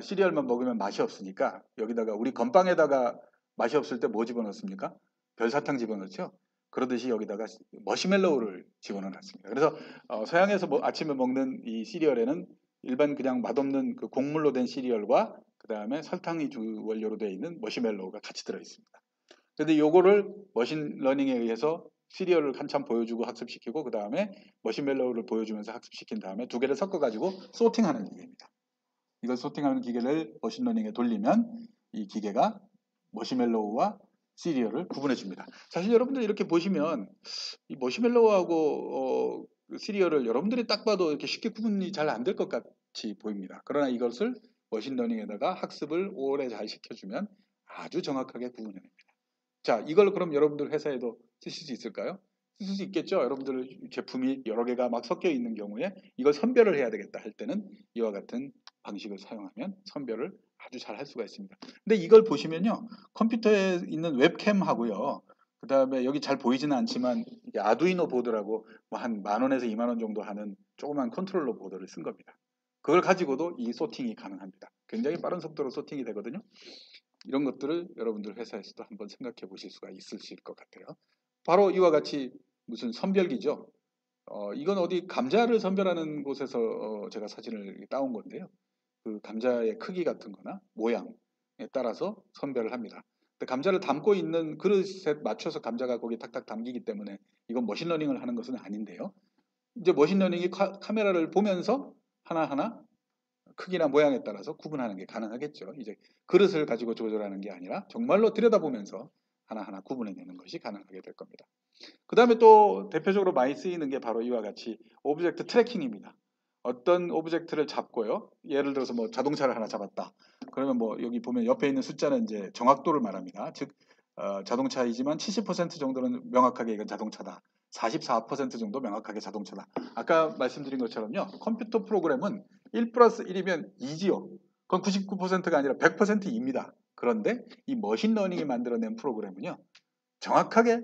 시리얼만 먹으면 맛이 없으니까 여기다가 우리 건빵에다가 맛이 없을 때 뭐 집어넣습니까? 별사탕 집어넣죠. 그러듯이 여기다가 머시멜로우를 집어넣습니다. 그래서 서양에서 아침에 먹는 이 시리얼에는 일반 그냥 맛없는 그 곡물로 된 시리얼과 그 다음에 설탕이 주 원료로 되어 있는 머시멜로우가 같이 들어 있습니다. 그런데 요거를 머신러닝에 의해서 시리얼을 한참 보여주고 학습시키고 그 다음에 머시멜로우를 보여주면서 학습시킨 다음에 두 개를 섞어가지고 소팅하는 기계입니다. 이걸 소팅하는 기계를 머신러닝에 돌리면 이 기계가 머시멜로우와 시리얼을 구분해 줍니다. 사실 여러분들 이렇게 보시면 이 머시멜로우하고 시리얼을 여러분들이 딱 봐도 이렇게 쉽게 구분이 잘 안 될 것 같이 보입니다. 그러나 이것을 머신러닝에다가 학습을 오래 잘 시켜주면 아주 정확하게 구분해냅니다. 자, 이걸 그럼 여러분들 회사에도 쓰실 수 있을까요? 쓸 수 있겠죠. 여러분들 제품이 여러 개가 막 섞여 있는 경우에 이걸 선별을 해야 되겠다 할 때는 이와 같은 방식을 사용하면 선별을 아주 잘 할 수가 있습니다. 근데 이걸 보시면요. 컴퓨터에 있는 웹캠하고요. 그 다음에 여기 잘 보이지는 않지만 이게 아두이노 보드라고 뭐 한 10,000원에서 20,000원 정도 하는 조그만 컨트롤러 보드를 쓴 겁니다. 그걸 가지고도 이 소팅이 가능합니다. 굉장히 빠른 속도로 소팅이 되거든요. 이런 것들을 여러분들 회사에서도 한번 생각해 보실 수가 있으실 것 같아요. 바로 이와 같이 무슨 선별기죠. 이건 어디 감자를 선별하는 곳에서 제가 사진을 따온 건데요. 그 감자의 크기 같은 거나 모양에 따라서 선별을 합니다. 근데 감자를 담고 있는 그릇에 맞춰서 감자가 거기에 탁탁 담기기 때문에 이건 머신러닝을 하는 것은 아닌데요. 이제 머신러닝이 카메라를 보면서 하나하나 크기나 모양에 따라서 구분하는 게 가능하겠죠. 이제 그릇을 가지고 조절하는 게 아니라 정말로 들여다보면서 하나하나 구분해내는 것이 가능하게 될 겁니다. 그 다음에 또 대표적으로 많이 쓰이는 게 바로 이와 같이 오브젝트 트래킹입니다. 어떤 오브젝트를 잡고요. 예를 들어서 뭐 자동차를 하나 잡았다. 그러면 뭐 여기 보면 옆에 있는 숫자는 이제 정확도를 말합니다. 즉 자동차이지만 70% 정도는 명확하게 이건 자동차다. 44% 정도 명확하게 자동차다. 아까 말씀드린 것처럼요. 컴퓨터 프로그램은 1 플러스 1이면 2지요. 그건 99%가 아니라 100%입니다. 그런데 이 머신러닝이 만들어낸 프로그램은요. 정확하게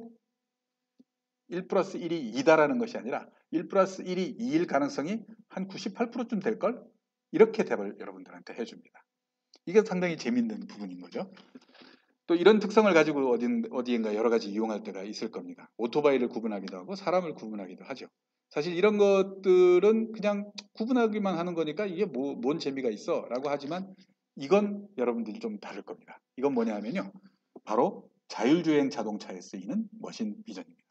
1 플러스 1이 2다라는 것이 아니라 1 플러스 1이 2일 가능성이 한 98%쯤 될걸? 이렇게 답을 여러분들한테 해줍니다. 이게 상당히 재밌는 부분인 거죠. 또 이런 특성을 가지고 어디인가 여러 가지 이용할 때가 있을 겁니다. 오토바이를 구분하기도 하고 사람을 구분하기도 하죠. 사실 이런 것들은 그냥 구분하기만 하는 거니까 이게 뭔 재미가 있어 라고 하지만 이건 여러분들이 좀 다를 겁니다. 이건 뭐냐 하면요. 바로 자율주행 자동차에 쓰이는 머신 비전입니다.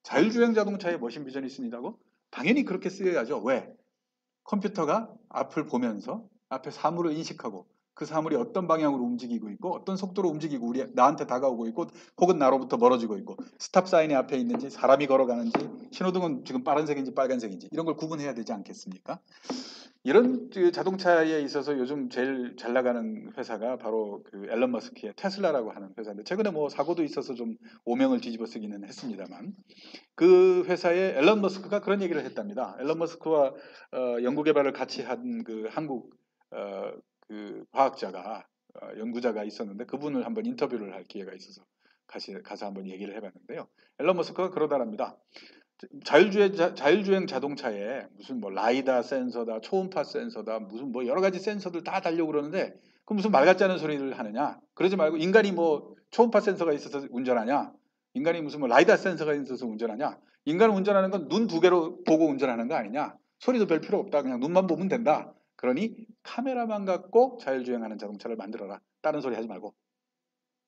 자율주행 자동차에 머신 비전이 쓰인다고? 당연히 그렇게 쓰여야죠. 왜? 컴퓨터가 앞을 보면서 앞에 사물을 인식하고 그 사물이 어떤 방향으로 움직이고 있고 어떤 속도로 움직이고 나한테 다가오고 있고 혹은 나로부터 멀어지고 있고 스탑 사인이 앞에 있는지 사람이 걸어가는지 신호등은 지금 파란색인지 빨간색인지 이런 걸 구분해야 되지 않겠습니까? 이런 자동차에 있어서 요즘 제일 잘 나가는 회사가 바로 그 앨런 머스크의 테슬라라고 하는 회사인데 최근에 뭐 사고도 있어서 좀 오명을 뒤집어 쓰기는 했습니다만 그 회사의 앨런 머스크가 그런 얘기를 했답니다. 앨런 머스크와 연구개발을 같이 한 그 한국 그 과학자가 연구자가 있었는데 그분을 한번 인터뷰를 할 기회가 있어서 가서 한번 얘기를 해봤는데요. 앨런 머스크가 그러다랍니다. 자율주행 자동차에 무슨 뭐 라이다 센서다, 초음파 센서다, 무슨 뭐 여러 가지 센서들 다 달려고 그러는데 그럼 무슨 말 같지 않은 소리를 하느냐? 그러지 말고 인간이 뭐 초음파 센서가 있어서 운전하냐? 인간이 무슨 뭐 라이다 센서가 있어서 운전하냐? 인간은 운전하는 건 눈 두 개로 보고 운전하는 거 아니냐? 소리도 별 필요 없다. 그냥 눈만 보면 된다. 그러니 카메라만 갖고 자율주행하는 자동차를 만들어라. 다른 소리 하지 말고.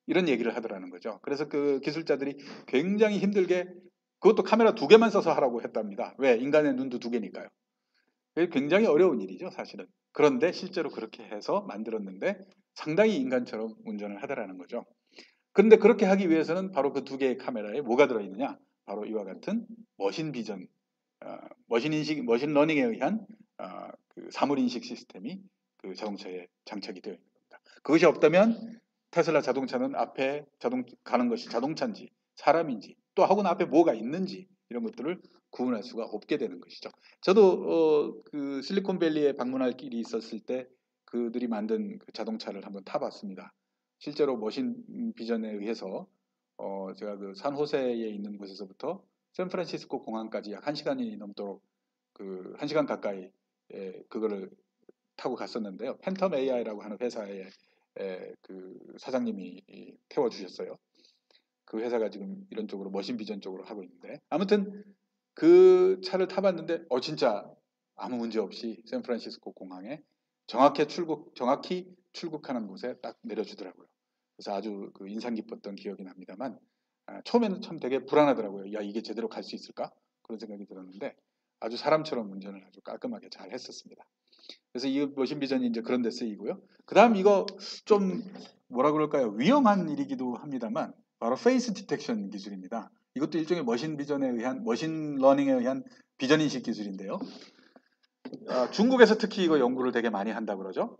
이런 얘기를 하더라는 거죠. 그래서 그 기술자들이 굉장히 힘들게 그것도 카메라 2개만 써서 하라고 했답니다. 왜? 인간의 눈도 2개니까요. 그게 굉장히 어려운 일이죠, 사실은. 그런데 실제로 그렇게 해서 만들었는데 상당히 인간처럼 운전을 하더라는 거죠. 그런데 그렇게 하기 위해서는 바로 그 2개의 카메라에 뭐가 들어있느냐? 바로 이와 같은 머신 비전, 머신 러닝에 의한 그 사물 인식 시스템이 그 자동차에 장착이 되어 있는 겁니다. 그것이 없다면 테슬라 자동차는 앞에 가는 것이 자동차인지 사람인지 또 하고는 앞에 뭐가 있는지 이런 것들을 구분할 수가 없게 되는 것이죠. 저도 그 실리콘밸리에 방문할 길이 있었을 때 그들이 만든 그 자동차를 한번 타봤습니다. 실제로 머신 비전에 의해서 제가 그 산호세에 있는 곳에서부터 샌프란시스코 공항까지 약 1시간이 넘도록 그 1시간 가까이 그거를 타고 갔었는데요. 팬텀 AI라고 하는 회사의 그 사장님이 태워주셨어요. 그 회사가 지금 이런 쪽으로 머신 비전 쪽으로 하고 있는데 아무튼 그 차를 타봤는데 진짜 아무 문제 없이 샌프란시스코 공항에 정확히 출국하는 곳에 딱 내려주더라고요. 그래서 아주 그 인상 깊었던 기억이 납니다만 처음에는 참 되게 불안하더라고요. 야, 이게 제대로 갈 수 있을까? 그런 생각이 들었는데 아주 사람처럼 운전을 아주 깔끔하게 잘 했었습니다. 그래서 이 머신 비전이 이제 그런 데 쓰이고요. 그 다음 이거 좀 뭐라 그럴까요? 위험한 일이기도 합니다만 바로 페이스 디텍션 기술입니다. 이것도 일종의 머신 비전에 의한 머신 러닝에 의한 비전 인식 기술인데요. 중국에서 특히 이거 연구를 되게 많이 한다 그러죠.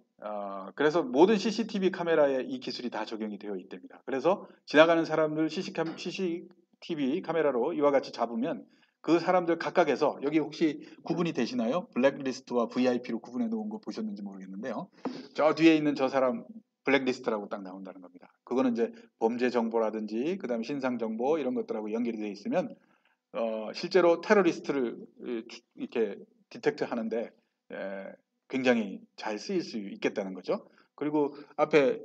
그래서 모든 CCTV 카메라에 이 기술이 다 적용이 되어 있답니다. 그래서 지나가는 사람들 CCTV 카메라로 이와 같이 잡으면 그 사람들 각각에서 여기 혹시 구분이 되시나요? 블랙리스트와 VIP로 구분해 놓은 거 보셨는지 모르겠는데요. 저 뒤에 있는 저 사람 블랙리스트라고 딱 나온다는 겁니다. 그거는 이제 범죄 정보라든지 그다음에 신상 정보 이런 것들하고 연결이 되어 있으면 실제로 테러리스트를 이렇게 디텍트 하는데 굉장히 잘 쓰일 수 있겠다는 거죠. 그리고 앞에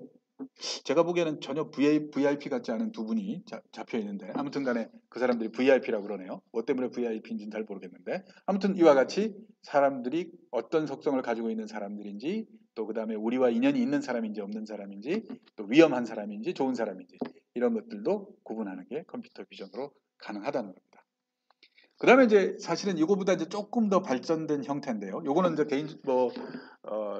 제가 보기에는 전혀 VIP 같지 않은 두 분이 잡혀 있는데 아무튼 간에 그 사람들이 VIP라고 그러네요. 뭐 때문에 VIP인지는 잘 모르겠는데 아무튼 이와 같이 사람들이 어떤 속성을 가지고 있는 사람들인지 또 그 다음에 우리와 인연이 있는 사람인지 없는 사람인지 또 위험한 사람인지 좋은 사람인지 이런 것들도 구분하는 게 컴퓨터 비전으로 가능하다는 겁니다. 그 다음에 이제 사실은 이거보다 이제 조금 더 발전된 형태인데요. 요거는 이제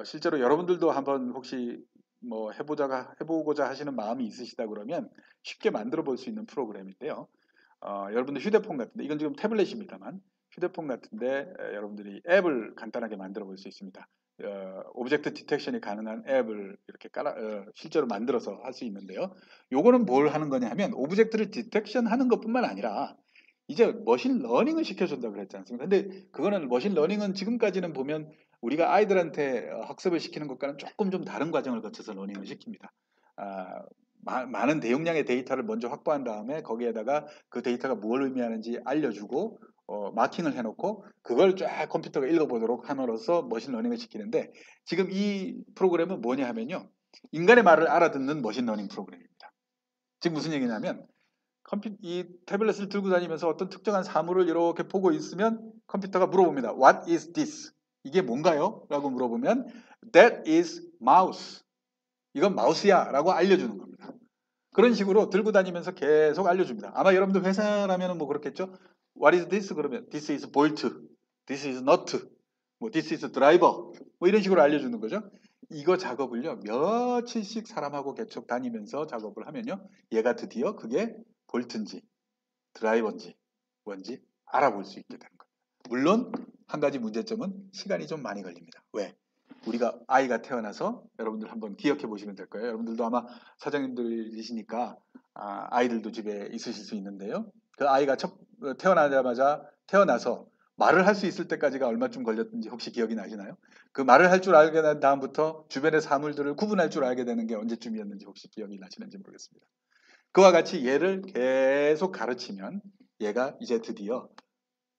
실제로 여러분들도 한번 혹시 뭐 해보고자 하시는 마음이 있으시다 그러면 쉽게 만들어 볼 수 있는 프로그램인데요. 여러분들 휴대폰 같은데 이건 지금 태블릿입니다만 휴대폰 같은데 여러분들이 앱을 간단하게 만들어 볼 수 있습니다. 오브젝트 디텍션이 가능한 앱을 이렇게 실제로 만들어서 할 수 있는데요. 요거는 뭘 하는 거냐 하면 오브젝트를 디텍션 하는 것뿐만 아니라 이제 머신 러닝을 시켜준다고 그랬지 않습니까? 근데 그거는 머신 러닝은 지금까지는 보면 우리가 아이들한테 학습을 시키는 것과는 조금 좀 다른 과정을 거쳐서 러닝을 시킵니다. 많은 대용량의 데이터를 먼저 확보한 다음에 거기에다가 그 데이터가 뭘 의미하는지 알려주고 마킹을 해놓고 그걸 쫙 컴퓨터가 읽어보도록 함으로써 머신러닝을 시키는데 지금 이 프로그램은 뭐냐 하면요. 인간의 말을 알아듣는 머신러닝 프로그램입니다. 지금 무슨 얘기냐면 이 태블릿을 들고 다니면서 어떤 특정한 사물을 이렇게 보고 있으면 컴퓨터가 물어봅니다. What is this? 이게 뭔가요? 라고 물어보면 That is mouse. 이건 마우스야 라고 알려주는 겁니다. 그런 식으로 들고 다니면서 계속 알려줍니다. 아마 여러분들 회사라면 뭐 그렇겠죠? What is this? 그러면 This is bolt, This is nut, 뭐 This is driver 뭐 이런 식으로 알려주는 거죠. 이거 작업을요 며칠씩 사람하고 계속 다니면서 작업을 하면요 얘가 드디어 그게 볼트인지 드라이버인지 뭔지 알아볼 수 있게 되는 거예요. 물론 한 가지 문제점은 시간이 좀 많이 걸립니다. 왜? 우리가 아이가 태어나서 여러분들 한번 기억해 보시면 될 거예요. 여러분들도 아마 사장님들이시니까 아이들도 집에 있으실 수 있는데요. 그 아이가 태어나서 말을 할 수 있을 때까지가 얼마쯤 걸렸는지 혹시 기억이 나시나요? 그 말을 할 줄 알게 된 다음부터 주변의 사물들을 구분할 줄 알게 되는 게 언제쯤이었는지 혹시 기억이 나시는지 모르겠습니다. 그와 같이 얘를 계속 가르치면 얘가 이제 드디어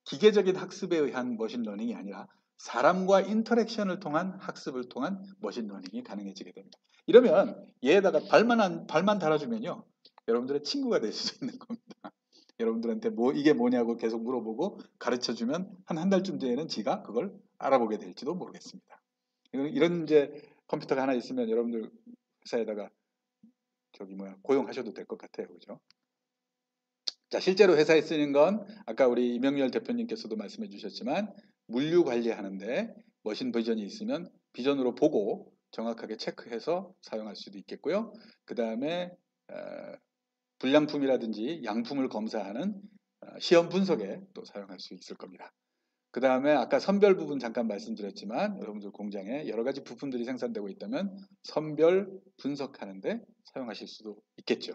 기계적인 학습에 의한 머신러닝이 아니라 사람과 인터랙션을 통한 학습을 통한 머신러닝이 가능해지게 됩니다. 이러면 얘에다가 발만 달아주면요, 여러분들의 친구가 될 수 있는 겁니다. 여러분들한테 이게 뭐냐고 계속 물어보고 가르쳐주면 한 달쯤 뒤에는 지가 그걸 알아보게 될지도 모르겠습니다. 이런 이제 컴퓨터가 하나 있으면 여러분들 회사에다가 고용하셔도 될 것 같아요, 그죠? 자, 실제로 회사에 쓰는 건 아까 우리 이명렬 대표님께서도 말씀해 주셨지만 물류 관리하는데 머신 비전이 있으면 비전으로 보고 정확하게 체크해서 사용할 수도 있겠고요. 그 다음에 불량품이라든지 양품을 검사하는 시험 분석에 또 사용할 수 있을 겁니다. 그 다음에 아까 선별 부분 잠깐 말씀드렸지만 여러분들 공장에 여러 가지 부품들이 생산되고 있다면 선별 분석하는데 사용하실 수도 있겠죠.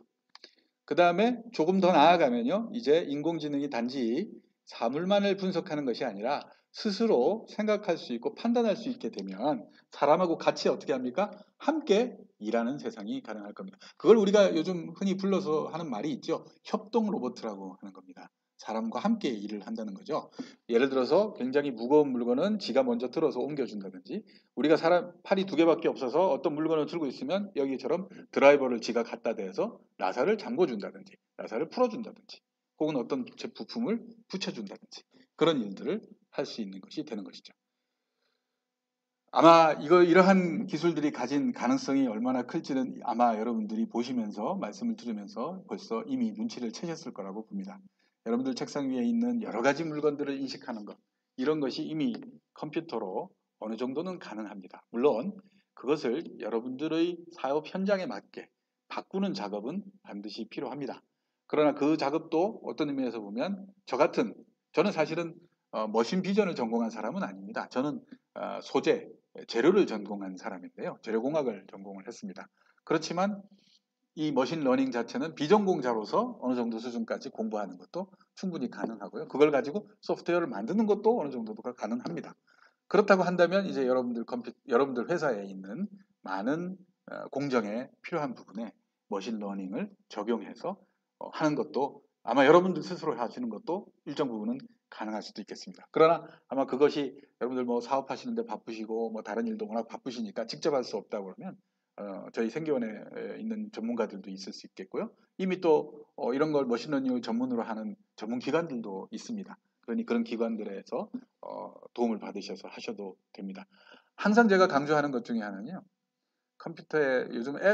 그 다음에 조금 더 나아가면요, 이제 인공지능이 단지 사물만을 분석하는 것이 아니라 스스로 생각할 수 있고 판단할 수 있게 되면 사람하고 같이 어떻게 합니까? 함께 일하는 세상이 가능할 겁니다. 그걸 우리가 요즘 흔히 불러서 하는 말이 있죠. 협동 로봇이라고 하는 겁니다. 사람과 함께 일을 한다는 거죠. 예를 들어서 굉장히 무거운 물건은 지가 먼저 들어서 옮겨준다든지, 우리가 사람 팔이 2개밖에 없어서 어떤 물건을 들고 있으면 여기처럼 드라이버를 지가 갖다 대서 나사를 잠궈준다든지 나사를 풀어준다든지 혹은 어떤 부품을 붙여준다든지 그런 일들을 할 수 있는 것이 되는 것이죠. 아마 이러한 기술들이 가진 가능성이 얼마나 클지는 아마 여러분들이 보시면서 말씀을 들으면서 벌써 이미 눈치를 채셨을 거라고 봅니다. 여러분들 책상 위에 있는 여러 가지 물건들을 인식하는 것, 이런 것이 이미 컴퓨터로 어느 정도는 가능합니다. 물론 그것을 여러분들의 사업 현장에 맞게 바꾸는 작업은 반드시 필요합니다. 그러나 그 작업도 어떤 의미에서 보면 저는 사실은 머신 비전을 전공한 사람은 아닙니다. 저는 소재, 재료를 전공한 사람인데요. 재료공학을 전공을 했습니다. 그렇지만 이 머신러닝 자체는 비전공자로서 어느 정도 수준까지 공부하는 것도 충분히 가능하고요. 그걸 가지고 소프트웨어를 만드는 것도 어느 정도 가능합니다. 그렇다고 한다면 이제 여러분들 회사에 있는 많은 공정에 필요한 부분에 머신러닝을 적용해서 하는 것도 아마 여러분들 스스로 하시는 것도 일정 부분은 가능할 수도 있겠습니다. 그러나 아마 그것이 여러분들 사업하시는데 바쁘시고 다른 일도 워낙 바쁘시니까 직접 할 수 없다고 그러면 저희 생계원에 있는 전문가들도 있을 수 있겠고요. 이미 또 이런 걸 머신러닝을 전문으로 하는 전문 기관들도 있습니다. 그러니 그런 기관들에서 도움을 받으셔서 하셔도 됩니다. 항상 제가 강조하는 것 중에 하나는요. 컴퓨터에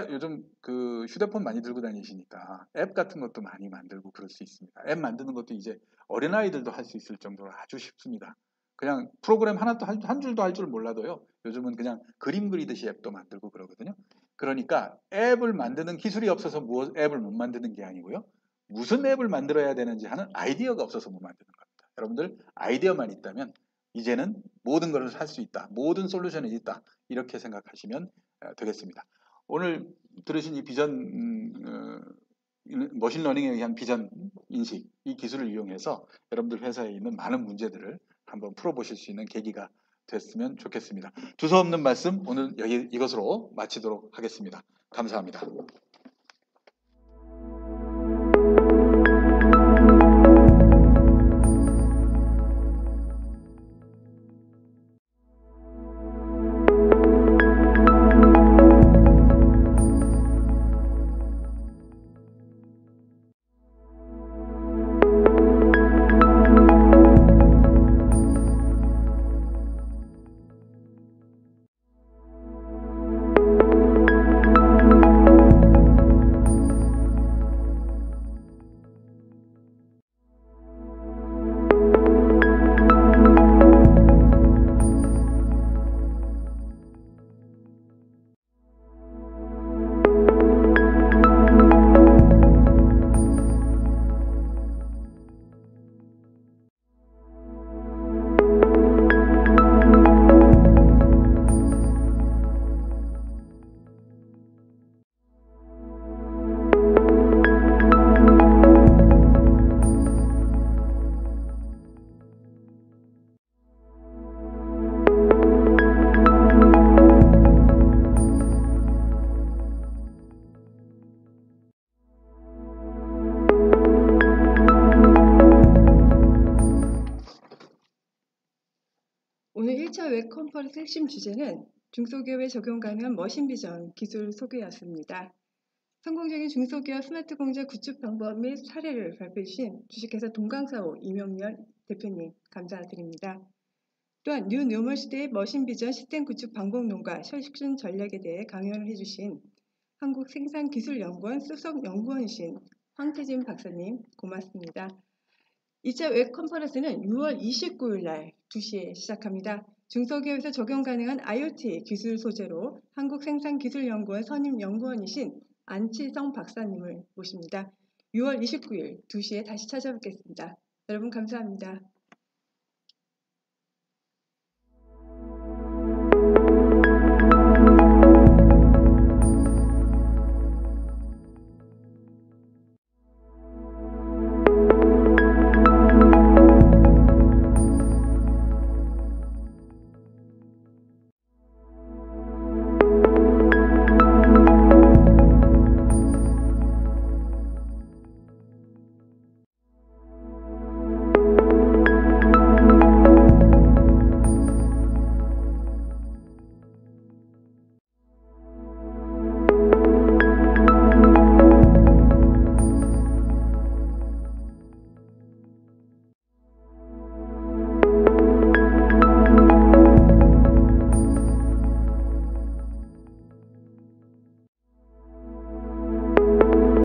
요즘 그 휴대폰 많이 들고 다니시니까 앱 같은 것도 많이 만들고 그럴 수 있습니다. 앱 만드는 것도 이제 어린아이들도 할 수 있을 정도로 아주 쉽습니다. 그냥 프로그램 하나도 한 줄도 할 줄 몰라도요. 요즘은 그냥 그림 그리듯이 앱도 만들고 그러거든요. 그러니까 앱을 만드는 기술이 없어서 앱을 못 만드는 게 아니고요. 무슨 앱을 만들어야 되는지 하는 아이디어가 없어서 못 만드는 겁니다. 여러분들 아이디어만 있다면 이제는 모든 것을 할 수 있다. 모든 솔루션이 있다. 이렇게 생각하시면 되겠습니다. 오늘 들으신 이 비전 머신러닝에 의한 비전 인식, 이 기술을 이용해서 여러분들 회사에 있는 많은 문제들을 한번 풀어보실 수 있는 계기가 됐으면 좋겠습니다. 두서없는 말씀 오늘 이것으로 마치도록 하겠습니다. 감사합니다. 1차 웹 컨퍼런스 핵심 주제는 중소기업에 적용 가능한 머신 비전 기술 소개였습니다. 성공적인 중소기업 스마트 공장 구축 방법 및 사례를 발표해 주신 주식회사 동강사호 이명렬 대표님 감사드립니다. 또한 뉴 노멀 시대의 머신 비전 시스템 구축 방법론과 실천 전략에 대해 강연을 해주신 한국생산기술연구원 수석 연구원이신 황태진 박사님 고맙습니다. 2차 웹 컨퍼런스는 6월 29일 날 2시에 시작합니다. 중소기업에서 적용 가능한 IoT 기술 소재로 한국생산기술연구원 선임 연구원이신 안치성 박사님을 모십니다. 6월 29일 2시에 다시 찾아뵙겠습니다. 여러분 감사합니다.